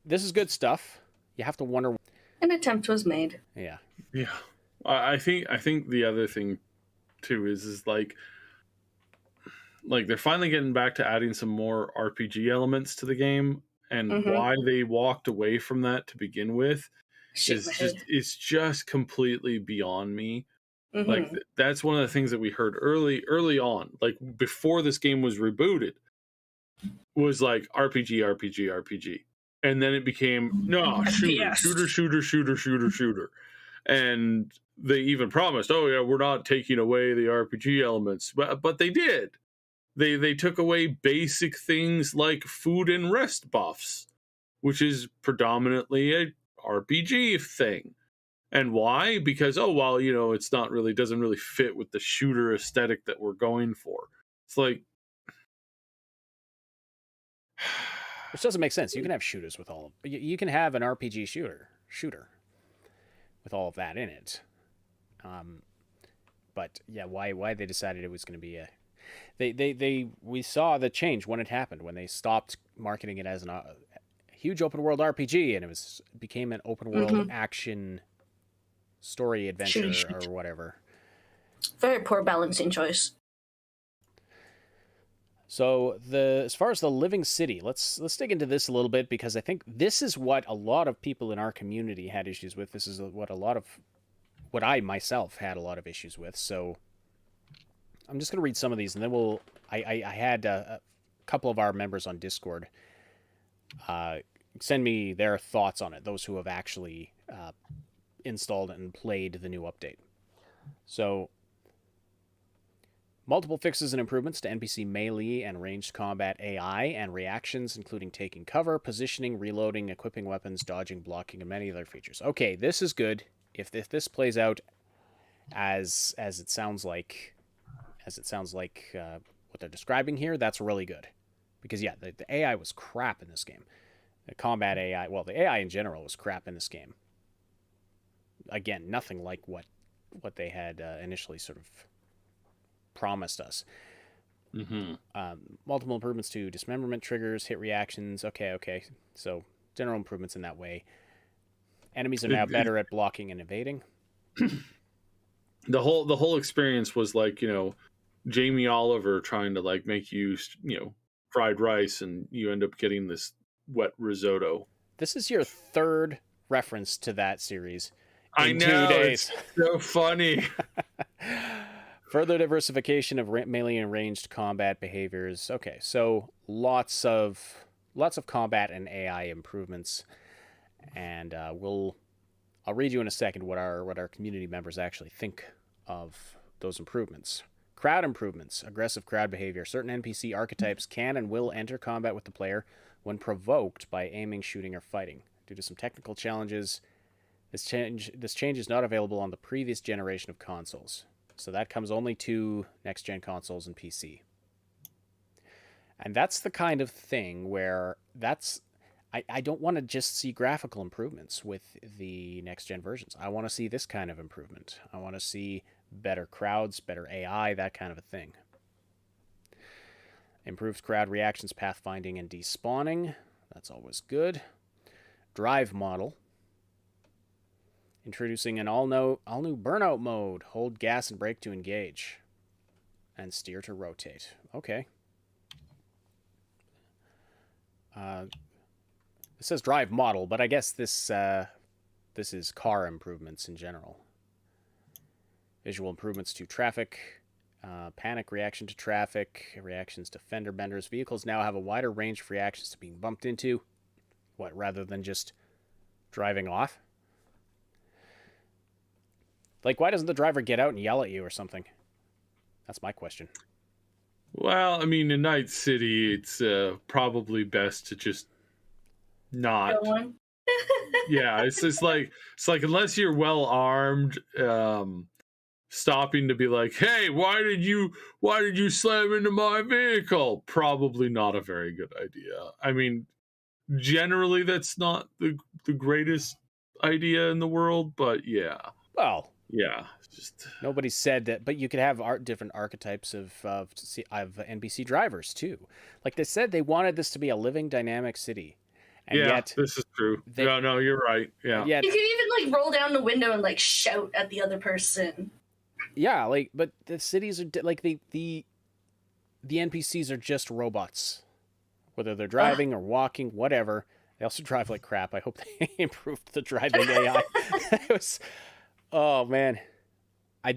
this is good stuff. You have to wonder. An attempt was made. Yeah. Yeah. I think the other thing too is like they're finally getting back to adding some more RPG elements to the game, and why they walked away from that to begin with it's just completely beyond me. Like that's one of the things that we heard early on, like before this game was rebooted, was like RPG, and then it became shooter, and they even promised, oh yeah, we're not taking away the RPG elements, but they did. They took away basic things like food and rest buffs, which is predominantly a RPG thing. And why? Because, oh, well, it's not really, doesn't really fit with the shooter aesthetic that we're going for. It's like, which doesn't make sense. You can have shooters with all of, you can have an RPG shooter with all of that in it. But yeah, why they decided it was going to be we saw the change when it happened, when they stopped marketing it as a huge open world RPG and it became an open world action story adventure or whatever. Very poor balancing choice. So as far as the living city, let's dig into this a little bit, because I think this is what a lot of people in our community had issues with. This is what I myself had a lot of issues with. So I'm just going to read some of these, and then I had a couple of our members on Discord send me their thoughts on it, those who have actually installed and played the new update. So, multiple fixes and improvements to NPC melee and ranged combat AI and reactions, including taking cover, positioning, reloading, equipping weapons, dodging, blocking, and many other features. Okay, this is good. If this plays out as it sounds like what they're describing here, that's really good. Because yeah, the AI was crap in this game. The combat AI, well, the AI in general was crap in this game. Again, nothing like what they had initially sort of promised us. Multiple improvements to dismemberment triggers, hit reactions. Okay. So general improvements in that way. Enemies are now better at blocking and evading. The whole experience was like, Jamie Oliver trying to like make you, fried rice, and you end up getting this wet risotto. This is your third reference to that series in I know, 2 days. It's so funny. Further diversification of melee and ranged combat behaviors. Okay, so lots of combat and AI improvements, and I'll read you in a second what our community members actually think of those improvements. Crowd improvements. Aggressive crowd behavior. Certain NPC archetypes can and will enter combat with the player when provoked by aiming, shooting, or fighting. Due to some technical challenges, this change is not available on the previous generation of consoles. So that comes only to next-gen consoles and PC. And that's the kind of thing where I don't want to just see graphical improvements with the next-gen versions. I want to see this kind of improvement. I want to see better crowds, better AI, that kind of a thing. Improved crowd reactions, pathfinding, and despawning. That's always good. Drive model. Introducing an all-new burnout mode. Hold gas and brake to engage. And steer to rotate. Okay. It says drive model, but I guess this is car improvements in general. Visual improvements to traffic. Panic reaction to traffic. Reactions to fender benders. Vehicles now have a wider range of reactions to being bumped into. Rather than just driving off? Like, why doesn't the driver get out and yell at you or something? That's my question. Well, I mean, in Night City, it's probably best to just not. Yeah, it's like unless you're well armed, stopping to be like, "Hey, why did you slam into my vehicle?" Probably not a very good idea. I mean, generally, that's not the greatest idea in the world, but yeah. Well. Yeah, just nobody said that, but you could have different archetypes of NPC drivers too. Like they said, they wanted this to be a living, dynamic city, and yet this is true. No, you're right. Yeah, you could even like roll down the window and like shout at the other person. Yeah, but the cities are like the NPCs are just robots, whether they're driving or walking, whatever. They also drive like crap. I hope they improved the driving AI. It was. Oh man, I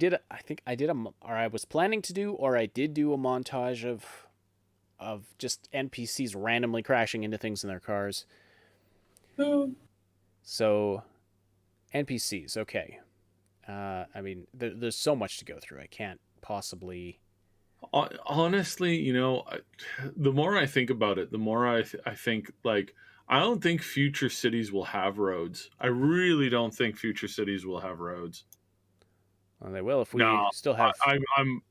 was planning to do, or I did do a montage of just NPCs randomly crashing into things in their cars. So, NPCs, okay. I mean, there's so much to go through. I can't possibly Honestly, the more I think about it, the more I think, like, I don't think future cities will have roads. I really don't think future cities will have roads. Well, they will if we No, still have. I'm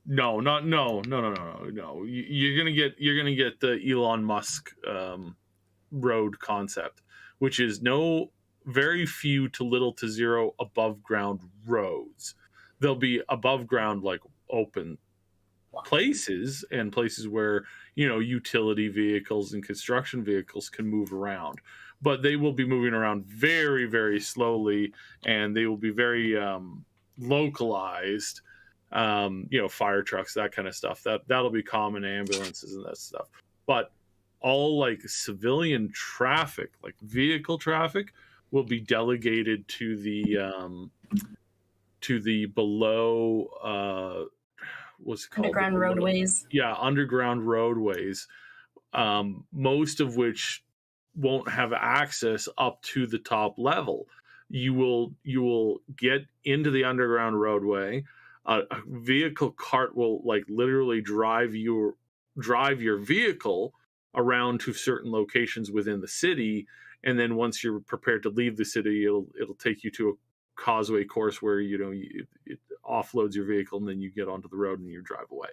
no, not no, no, no, no, no, no. You're gonna get the Elon Musk road concept, which is very few to little to zero above ground roads. There'll be above ground, like, open places, and places where utility vehicles and construction vehicles can move around, but they will be moving around very, very slowly, and they will be very localized. Fire trucks, that kind of stuff, that'll be common, ambulances and that stuff. But all, like, civilian traffic, like vehicle traffic, will be delegated to the below what's it called? Underground roadways. Yeah, underground roadways, most of which won't have access up to the top level. You will get into the underground roadway. A vehicle cart will, like, literally drive your vehicle around to certain locations within the city, and then once you're prepared to leave the city, it'll take you to a causeway course where it offloads your vehicle, and then you get onto the road and you drive away.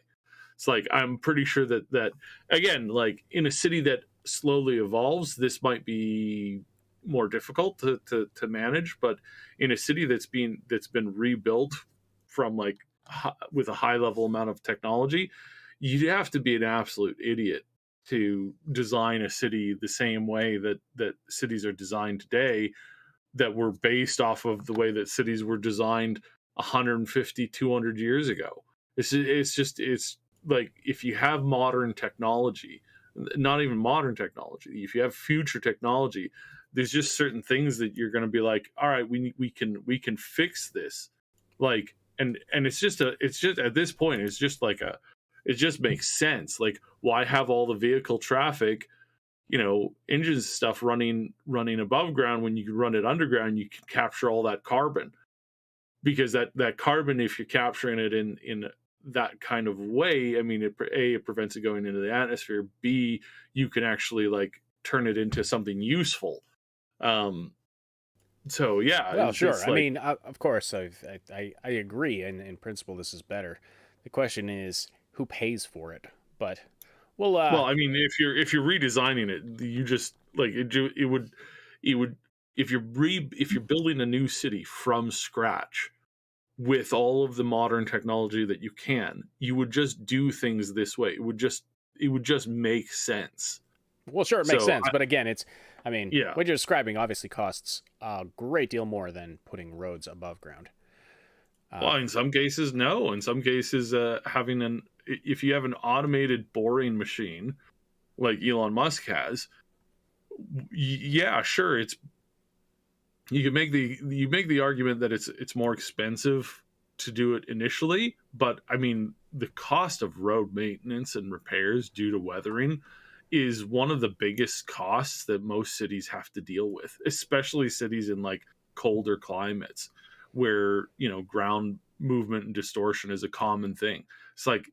It's like, I'm pretty sure that again, like, in a city that slowly evolves, this might be more difficult to manage, but in a city that's been rebuilt from, like, with a high level amount of technology, you'd have to be an absolute idiot to design a city the same way that cities are designed today, that were based off of the way that cities were designed 150, 200 years ago. It's like, if you have modern technology, not even modern technology, if you have future technology, there's just certain things that you're going to be like, all right, we can fix this. Like, and it's just at this point, it's just like it just makes sense. Like, why have all the vehicle traffic, engines stuff running above ground when you can run it underground? You can capture all that carbon, because that carbon, if you're capturing it in that kind of way, I mean, it prevents it going into the atmosphere. B, you can actually, like, turn it into something useful. So yeah, well, sure. Like, I mean, of course, I agree, and in principle, this is better. The question is, who pays for it? But well, I mean, if you're redesigning it, you just, like, it would if you're building a new city from scratch with all of the modern technology that you would just do things this way. It would just make sense. Well, sure, it makes sense, but again, yeah, what you're describing obviously costs a great deal more than putting roads above ground. Well, in some cases, no. In some cases, if you have an automated boring machine like Elon Musk has, yeah, sure, you make the argument that it's more expensive to do it initially, but I mean, the cost of road maintenance and repairs due to weathering is one of the biggest costs that most cities have to deal with, especially cities in, like, colder climates where ground movement and distortion is a common thing. It's like,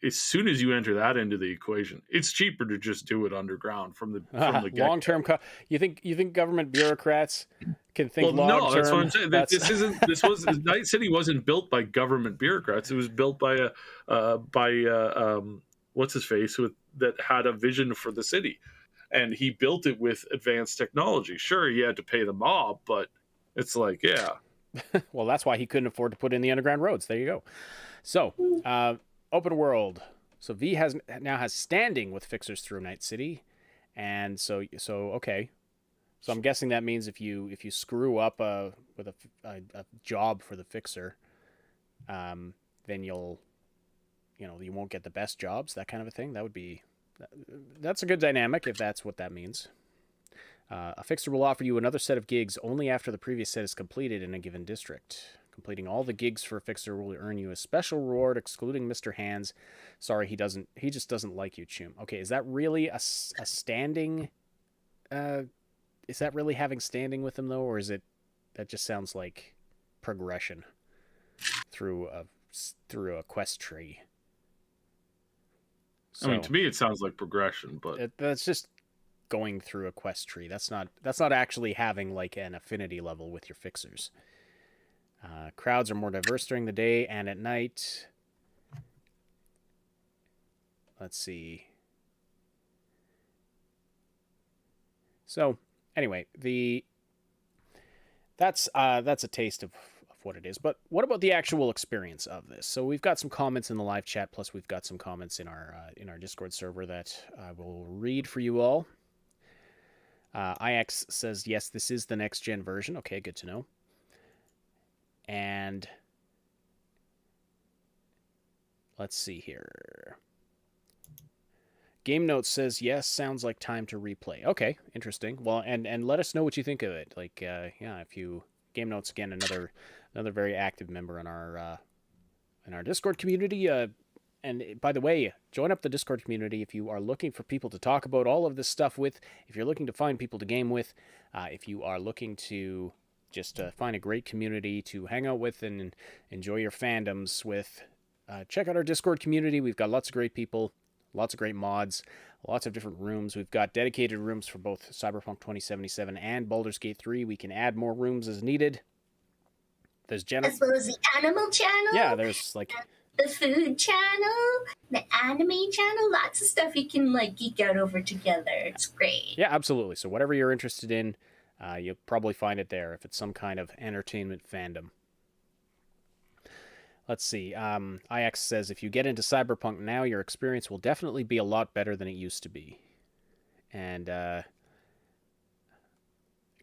as soon as you enter that into the equation, it's cheaper to just do it underground from the long term. You think government bureaucrats can think long term? No, that's what I'm saying. Night City wasn't built by government bureaucrats. It was built by what's his face, that had a vision for the city, and he built it with advanced technology. Sure, he had to pay the mob, but it's like, yeah. Well, that's why he couldn't afford to put in the underground roads. There you go. So, open world. So V now has standing with fixers through Night City, and so okay. So I'm guessing that means if you screw up with a job for the fixer, then you won't get the best jobs, that kind of a thing. That's a good dynamic if that's what that means. A fixer will offer you another set of gigs only after the previous set is completed in a given district. Completing all the gigs for a fixer will earn you a special reward, excluding Mr. Hands. Sorry, he just doesn't like you, Chum. Okay, is that really a standing? Is that really having standing with him though, or is it that just sounds like progression through a quest tree? I mean, to me, it sounds like progression, but that's just going through a quest tree. That's not actually having like an affinity level with your fixers. Crowds are more diverse during the day and at night. Let's see. So anyway, that's a taste of what it is. But what about the actual experience of this? So we've got some comments in the live chat, plus we've got some comments in our Discord server that I will read for you all. IX says, yes, this is the next gen version. Okay, good to know. And let's see here. Game Notes says, yes, sounds like time to replay. Okay, interesting. Well, and let us know what you think of it. Like, if you... Game Notes, again, another very active member in our Discord community. And by the way, join up the Discord community if you are looking for people to talk about all of this stuff with, if you're looking to find people to game with, if you are looking to just find a great community to hang out with and enjoy your fandoms with, check out our Discord community. We've got lots of great people, lots of great mods, lots of different rooms. We've got dedicated rooms for both Cyberpunk 2077 and Baldur's Gate 3. We can add more rooms as needed. There's as well as the animal channel. Yeah, there's like the food channel, the anime channel, lots of stuff you can like geek out over together. It's great. Yeah, absolutely. So whatever you're interested in, you'll probably find it there if it's some kind of entertainment fandom. Let's see. IX says, if you get into Cyberpunk now, your experience will definitely be a lot better than it used to be. And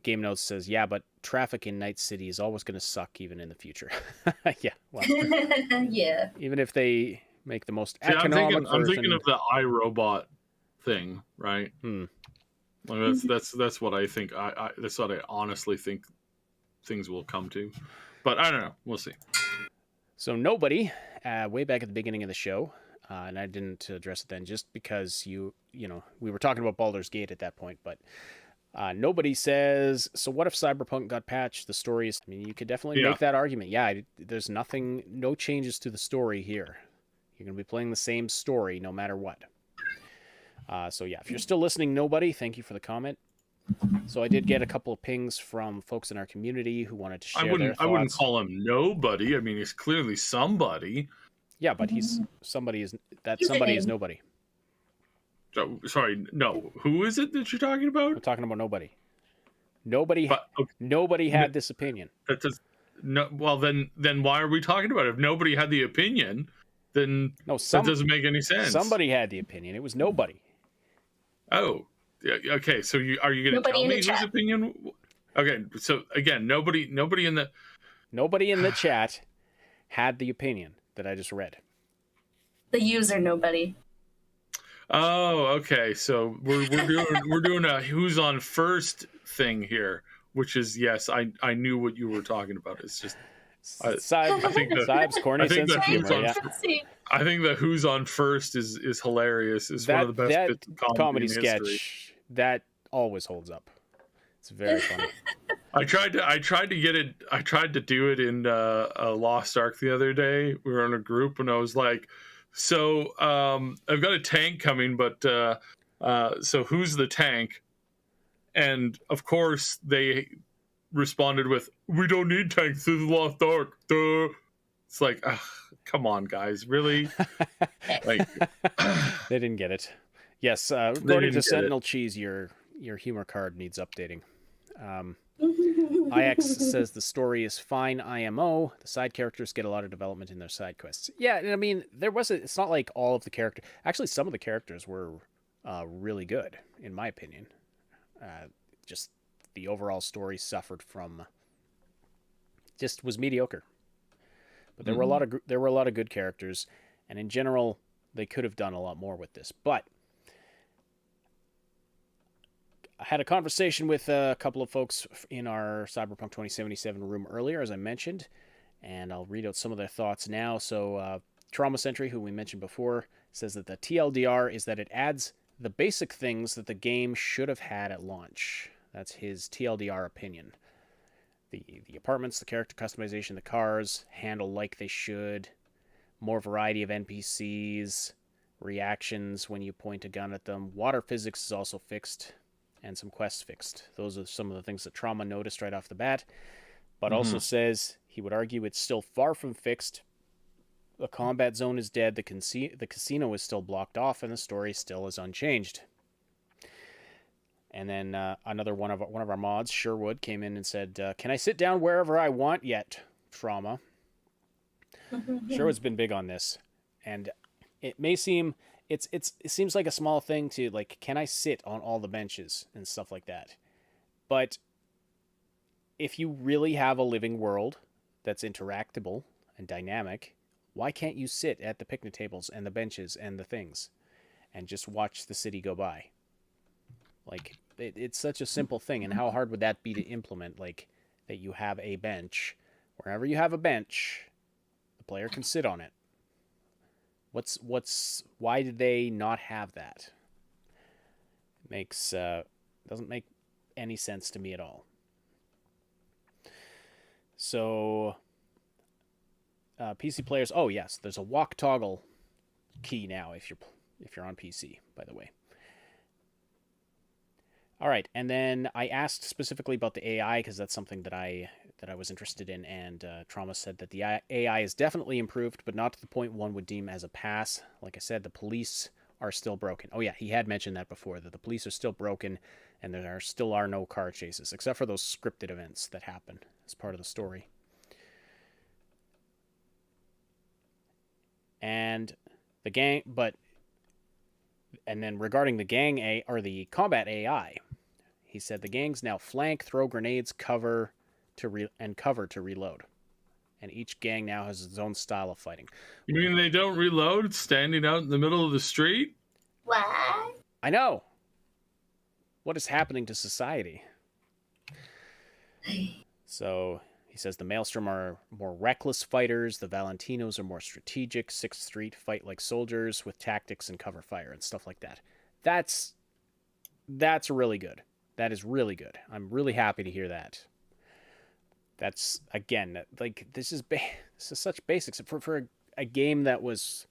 Game Notes says, yeah, but traffic in Night City is always going to suck even in the future. Yeah. Well, yeah. Even if they make the most economic version. I'm thinking of the iRobot thing, right? Like that's what I think. That's what I honestly think things will come to. But I don't know. We'll see. So nobody, way back at the beginning of the show, and I didn't address it then just because we were talking about Baldur's Gate at that point, but nobody says, so what if Cyberpunk got patched? The story is, I mean, you could definitely make that argument. Yeah, there's no changes to the story here. You're going to be playing the same story no matter what. So yeah, if you're still listening, nobody, thank you for the comment. So I did get a couple of pings from folks in our community who wanted to share their thoughts. I wouldn't call him nobody. I mean, he's clearly somebody. Yeah, but somebody is nobody. Oh, sorry, no. Who is it that you're talking about? I'm talking about nobody. Nobody had this opinion. No. Well, then why are we talking about it? If nobody had the opinion, then that doesn't make any sense. Somebody had the opinion. It was nobody. Oh. Okay, so are you going to tell me whose opinion? Okay, so again, nobody in the chat had the opinion that I just read. The user nobody. Oh, okay. So we're doing a who's on first thing here, which is yes, I knew what you were talking about. It's just Sibes corny sense of humor. Yeah. I think the who's on first is hilarious. It's one of the best bits of comedy sketch. That always holds up. It's very funny. I tried to do it in a Lost Ark the other day. We were in a group and I was like, so I've got a tank coming, but so who's the tank? And of course they responded with, we don't need tanks, this is Lost Ark. Duh. It's like, come on, guys, really? Like, they didn't get it. Yes, according to Sentinel Cheese, your humor card needs updating. IX says the story is fine. IMO. The side characters get a lot of development in their side quests. Yeah, I mean, it's not like all of the characters. Actually, some of the characters were really good, in my opinion. Just the overall story suffered from, just was mediocre. But there were a lot of good characters, and in general, they could have done a lot more with this. But I had a conversation with a couple of folks in our Cyberpunk 2077 room earlier, as I mentioned, and I'll read out some of their thoughts now. So Trauma Sentry, who we mentioned before, says that the TLDR is that it adds the basic things that the game should have had at launch. That's his TLDR opinion. The apartments, the character customization, the cars handle like they should, more variety of NPCs, reactions when you point a gun at them. Water physics is also fixed, and some quests fixed. Those are some of the things that Trauma noticed right off the bat, but also says he would argue it's still far from fixed. The combat zone is dead, the casino is still blocked off, and the story still is unchanged. And then another one of our mods, Sherwood, came in and said, "Can I sit down wherever I want yet, Trauma?" Sherwood's been big on this, and it may seem it seems like a small thing to like, can I sit on all the benches and stuff like that? But if you really have a living world that's interactable and dynamic, why can't you sit at the picnic tables and the benches and the things and just watch the city go by? Like, it's such a simple thing, and how hard would that be to implement? Like, that you have a bench. Wherever you have a bench, the player can sit on it. Why did they not have that? Doesn't make any sense to me at all. So, PC players, oh yes, there's a walk toggle key now if you're on PC, by the way. All right, and then I asked specifically about the AI because that's something that I was interested in, and Trauma said that the AI is definitely improved, but not to the point one would deem as a pass. Like I said, the police are still broken. Oh yeah, he had mentioned that before, that the police are still broken, and there still are no car chases, except for those scripted events that happen as part of the story. And the gang, and then regarding the gang or the combat AI, he said the gangs now flank, throw grenades, cover to reload, and each gang now has its own style of fighting. You mean they don't reload standing out in the middle of the street? What? I know. What is happening to society? So he says the Maelstrom are more reckless fighters, the Valentinos are more strategic, 6th Street fight like soldiers with tactics and cover fire and stuff like that. That's really good. That is really good. I'm really happy to hear that. That's, again, like, this is such basics for a game that was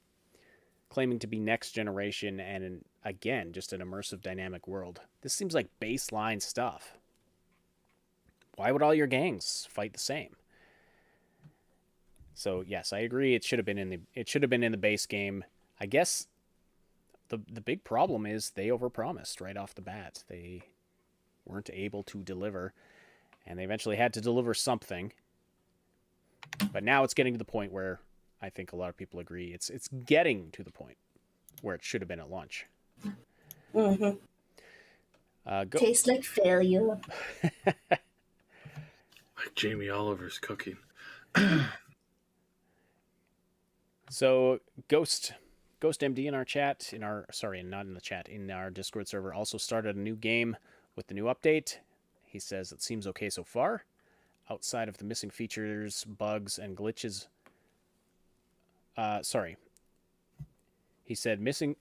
claiming to be next generation and, again, just an immersive dynamic world. This seems like baseline stuff. Why would all your gangs fight the same? So yes, I agree. It should have been in the base game. I guess the big problem is they overpromised right off the bat. They weren't able to deliver, and they eventually had to deliver something. But now it's getting to the point where I think a lot of people agree it's getting to the point where it should have been at launch. Mm-hmm. Tastes like failure. Like Jamie Oliver's cooking. So Ghost MD in our chat, not in the chat, in our Discord server, also started a new game with the new update. He says it seems okay so far, outside of the missing features, bugs, and glitches. He said missing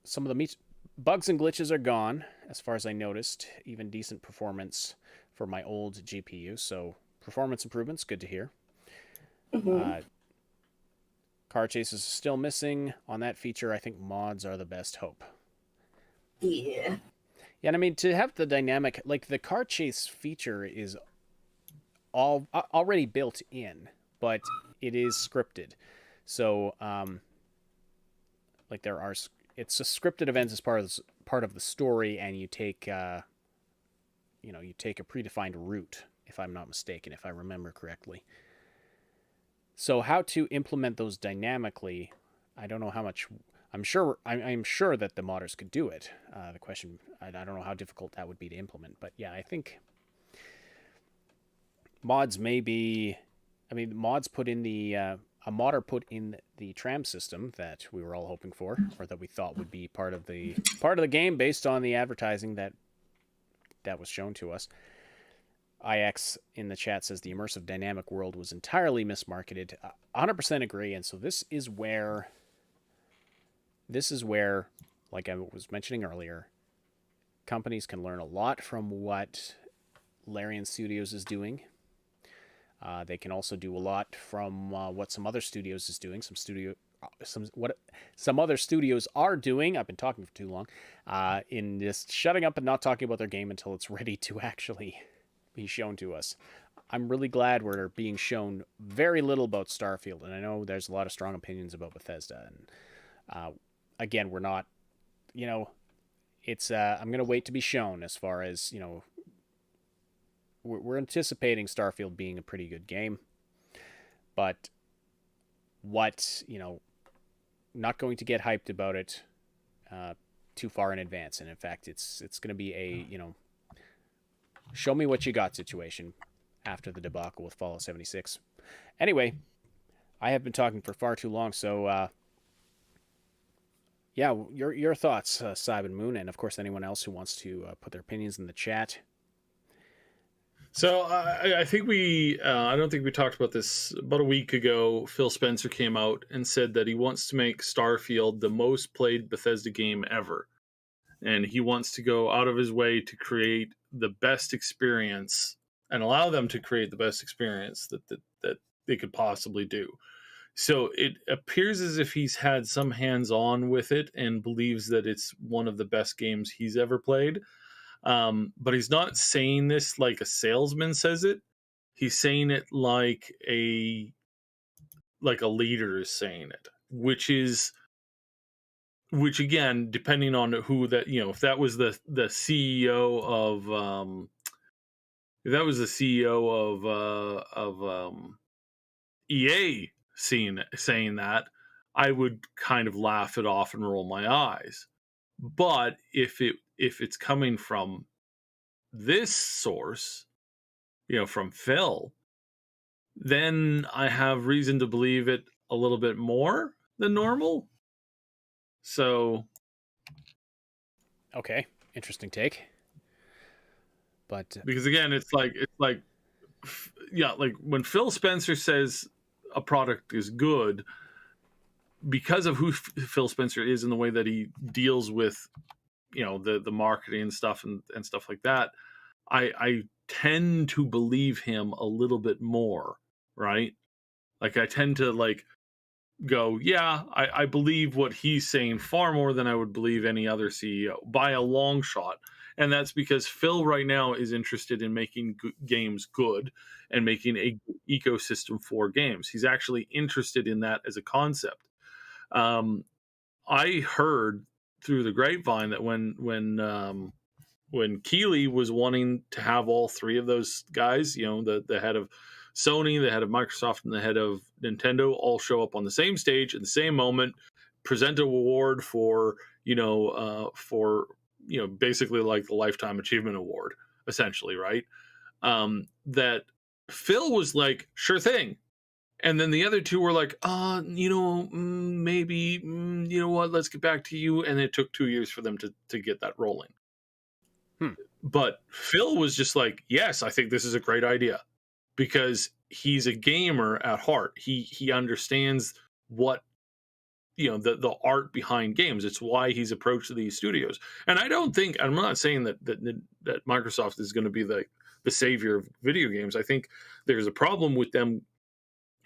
some of the bugs and glitches are gone, as far as I noticed. Even decent performance for my old GPU, so performance improvements, good to hear. Mm-hmm. Car chases are still missing. On that feature, I think mods are the best hope. Yeah. Yeah, and I mean, to have the dynamic, like the car chase feature is already built in, but it is scripted. So, like it's a scripted event as part of the story, and you take a predefined route, if I'm not mistaken, if I remember correctly. So how to implement those dynamically, I don't know how much. I'm sure that the modders could do it. The question, I don't know how difficult that would be to implement, but yeah, I think mods may be. I mean, mods put in a modder put in the tram system that we were all hoping for, or that we thought would be part of the game based on the advertising that was shown to us. IX in the chat says the immersive dynamic world was entirely mismarketed. 100% agree, and so this is where, like I was mentioning earlier, companies can learn a lot from what Larian Studios is doing. They can also do a lot from what some other studios is doing. Some some other studios are doing. I've been talking for too long, in just shutting up and not talking about their game until it's ready to actually be shown to us. I'm really glad we're being shown very little about Starfield, and I know there's a lot of strong opinions about Bethesda. And again, we're not, it's I'm going to wait to be shown as far as, we're anticipating Starfield being a pretty good game. But what, not going to get hyped about it too far in advance. And in fact, it's going to be a, show me what you got situation after the debacle with Fallout 76. Anyway, I have been talking for far too long, so yeah, your thoughts, Cyber Moon, and of course anyone else who wants to put their opinions in the chat. So I think I don't think we talked about this about a week ago. Phil Spencer came out and said that he wants to make Starfield the most played Bethesda game ever. And he wants to go out of his way to create the best experience and allow them to create the best experience that they could possibly do. So it appears as if he's had some hands-on with it and believes that it's one of the best games he's ever played. But he's not saying this like a salesman says it. He's saying it like a leader is saying it, which again, depending on who that, if that was the CEO of EA saying that, I would kind of laugh it off and roll my eyes. But if it's coming from this source, from Phil, then I have reason to believe it a little bit more than normal. So, okay, interesting take. But because again, it's like when Phil Spencer says a product is good, because of who Phil Spencer is and the way that he deals with, the marketing and stuff and stuff like that, I tend to believe him a little bit more, right? Like I tend to go, yeah, I believe what he's saying far more than I would believe any other CEO by a long shot. And that's because Phil right now is interested in making games good and making a ecosystem for games. He's actually interested in that as a concept. I heard through the grapevine that when Keighley was wanting to have all three of those guys, the head of Sony, the head of Microsoft, and the head of Nintendo all show up on the same stage at the same moment, present an award for basically like the Lifetime Achievement Award, essentially, right? That Phil was like, sure thing. And then the other two were like, maybe, you know what, let's get back to you. And it took 2 years for them to get that rolling. But Phil was just like, yes, I think this is a great idea. Because he's a gamer at heart. He understands what, the art behind games. It's why he's approached these studios. And I'm not saying that Microsoft is going to be the savior of video games. I think there's a problem with them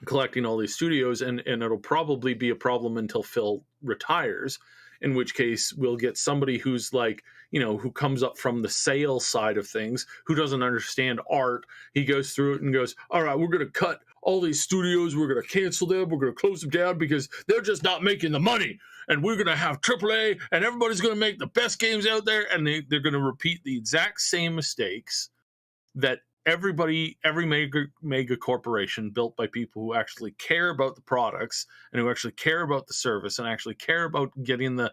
collecting all these studios, and it'll probably be a problem until Phil retires, in which case we'll get somebody who's who comes up from the sales side of things, who doesn't understand art. He goes through it and goes, all right, we're going to cut all these studios, we're going to cancel them, we're going to close them down because they're just not making the money, and we're going to have AAA, and everybody's going to make the best games out there, and they're going to repeat the exact same mistakes that every mega corporation built by people who actually care about the products and who actually care about the service and actually care about getting the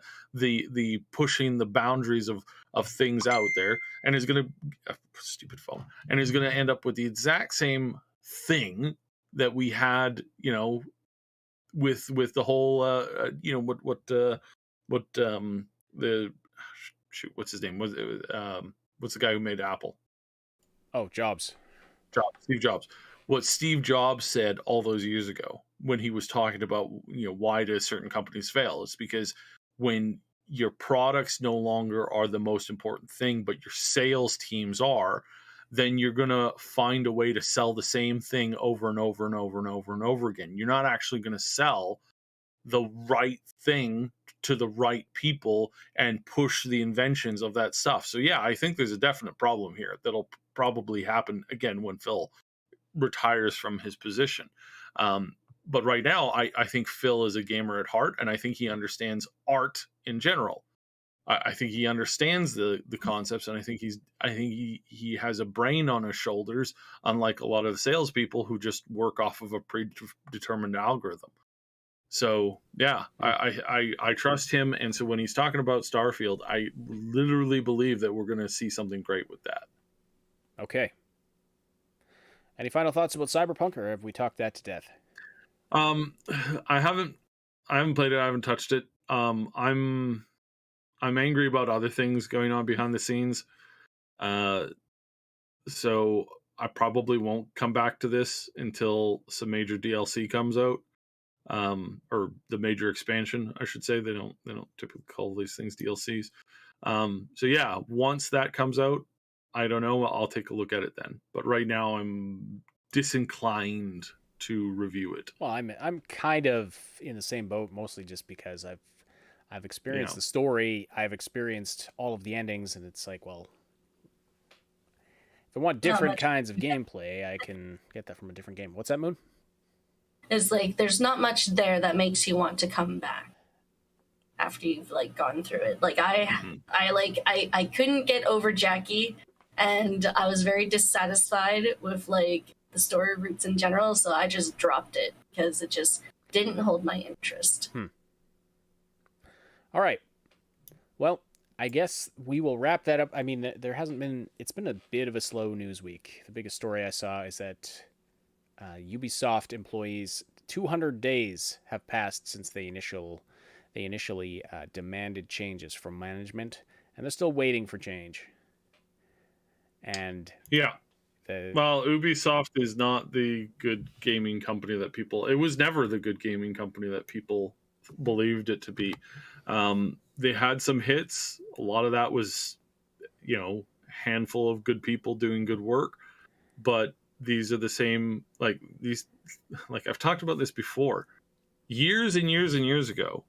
pushing the boundaries of things out there, and is going to stupid phone and is going to end up with the exact same thing that we had, with the whole what's his name, what's the guy who made Apple? Oh, Steve Jobs. What Steve Jobs said all those years ago when he was talking about, why do certain companies fail? It's because when your products no longer are the most important thing, but your sales teams are, then you're going to find a way to sell the same thing over and over and over and over and over again. You're not actually going to sell the right thing to the right people and push the inventions of that stuff. So yeah, I think there's a definite problem here that'll probably happen again when Phil retires from his position. But right now, I think Phil is a gamer at heart, and I think he understands art in general. I think he understands the concepts, and I think he has a brain on his shoulders, unlike a lot of the salespeople who just work off of a predetermined algorithm. So yeah, I trust him, and so when he's talking about Starfield, I literally believe that we're going to see something great with that. Okay. Any final thoughts about Cyberpunk, or have we talked that to death? I haven't played it. I haven't touched it. I'm angry about other things going on behind the scenes. So I probably won't come back to this until some major DLC comes out. Or the major expansion, I should say. They don't typically call these things DLCs. So yeah, once that comes out, I don't know, I'll take a look at it then. But right now I'm disinclined to review it. Well, I'm kind of in the same boat, mostly just because I've experienced the story, I've experienced all of the endings, and it's like, well, if I want different kinds of gameplay, I can get that from a different game. What's that, Moon? Is like there's not much there that makes you want to come back after you've like gone through it. Like I couldn't get over Jackie, and I was very dissatisfied with like the story routes in general, so I just dropped it because it just didn't hold my interest. All right. Well, I guess we will wrap that up. I mean, it's been a bit of a slow news week. The biggest story I saw is that Ubisoft employees, 200 days have passed since they initially demanded changes from management, and they're still waiting for change. And yeah, well, Ubisoft is not the good gaming company that people. It was never the good gaming company that people believed it to be. They had some hits. A lot of that was, handful of good people doing good work, but these are the same, like I've talked about this before. Years and years and years ago,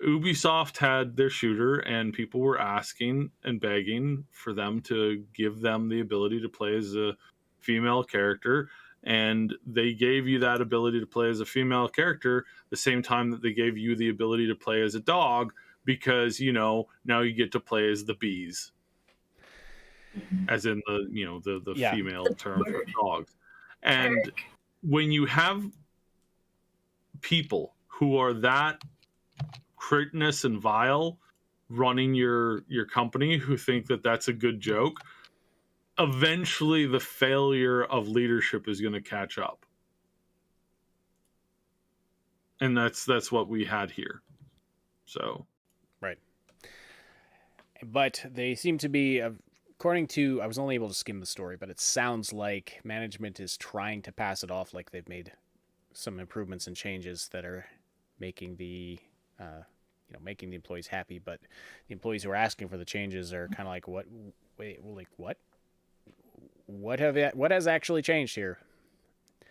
Ubisoft had their shooter, and people were asking and begging for them to give them the ability to play as a female character, and they gave you that ability to play as a female character the same time that they gave you the ability to play as a dog, because, now you get to play as the bees. As in the female term for dogs. And when you have people who are that cretinous and vile running your company, who think that that's a good joke, eventually the failure of leadership is going to catch up. And that's what we had here. So right. But they seem to be according to, I was only able to skim the story, but it sounds like management is trying to pass it off like they've made some improvements and changes that are making the employees happy. But the employees who are asking for the changes are kind of like, what? Wait, like what? What has actually changed here?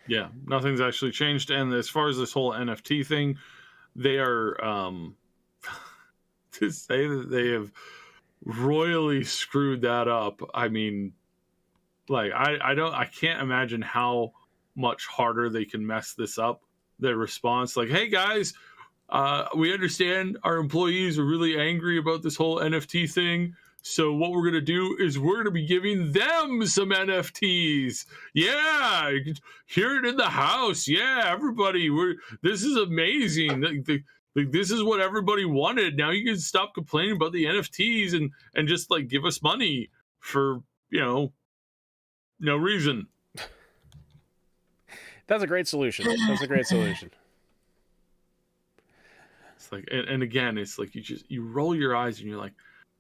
Yeah, nothing's actually changed. And as far as this whole NFT thing, they are to say that they have royally screwed that up. I mean, like I can't imagine how much harder they can mess this up. Their response, like, hey guys, we understand our employees are really angry about this whole NFT thing, so what we're gonna do is we're gonna be giving them some NFTs. Yeah, hear it in the house. Yeah, everybody, this is amazing. This is what everybody wanted. Now you can stop complaining about the NFTs and just like give us money for, no reason. That's a great solution. It's like, and again, it's like you roll your eyes and you're like,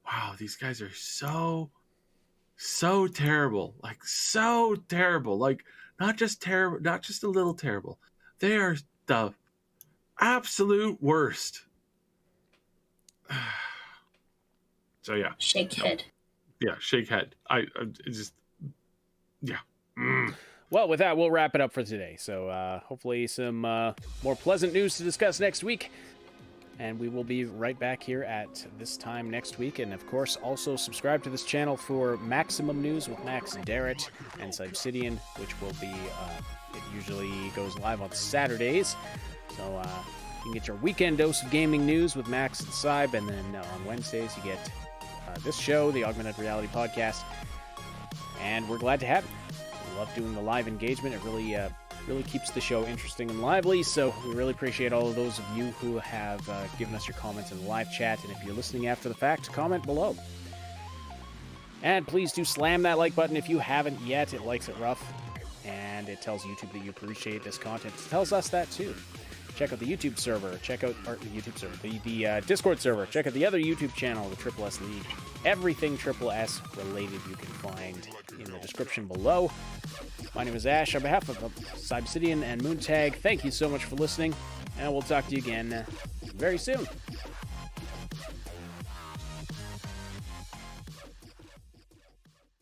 wow, these guys are so terrible. Like so terrible. Like not just terrible, not just a little terrible. They are the absolute worst. So yeah, shake head. Yeah, shake head. I just yeah. Well, with that, we'll wrap it up for today. So hopefully some more pleasant news to discuss next week. And we will be right back here at this time next week. And of course, also subscribe to this channel for Maximum News with Max Darrett and Obsidian, which will be, it usually goes live on Saturdays. So you can get your weekend dose of gaming news with Max and Cyb. And then on Wednesdays, you get this show, the Augmented Reality Podcast. And we're glad to have you. We love doing the live engagement. It really keeps the show interesting and lively, so we really appreciate all of those of you who have given us your comments in the live chat, and if you're listening after the fact, comment below. And please do slam that like button if you haven't yet. It likes it rough, and it tells YouTube that you appreciate this content. It tells us that too. Check out the YouTube server, the Discord server, check out the other YouTube channel, the Triple S League. Everything Triple S related you can find in the description below. My name is Ash. On behalf of Obsidian and Moontag, thank you so much for listening, and we'll talk to you again very soon.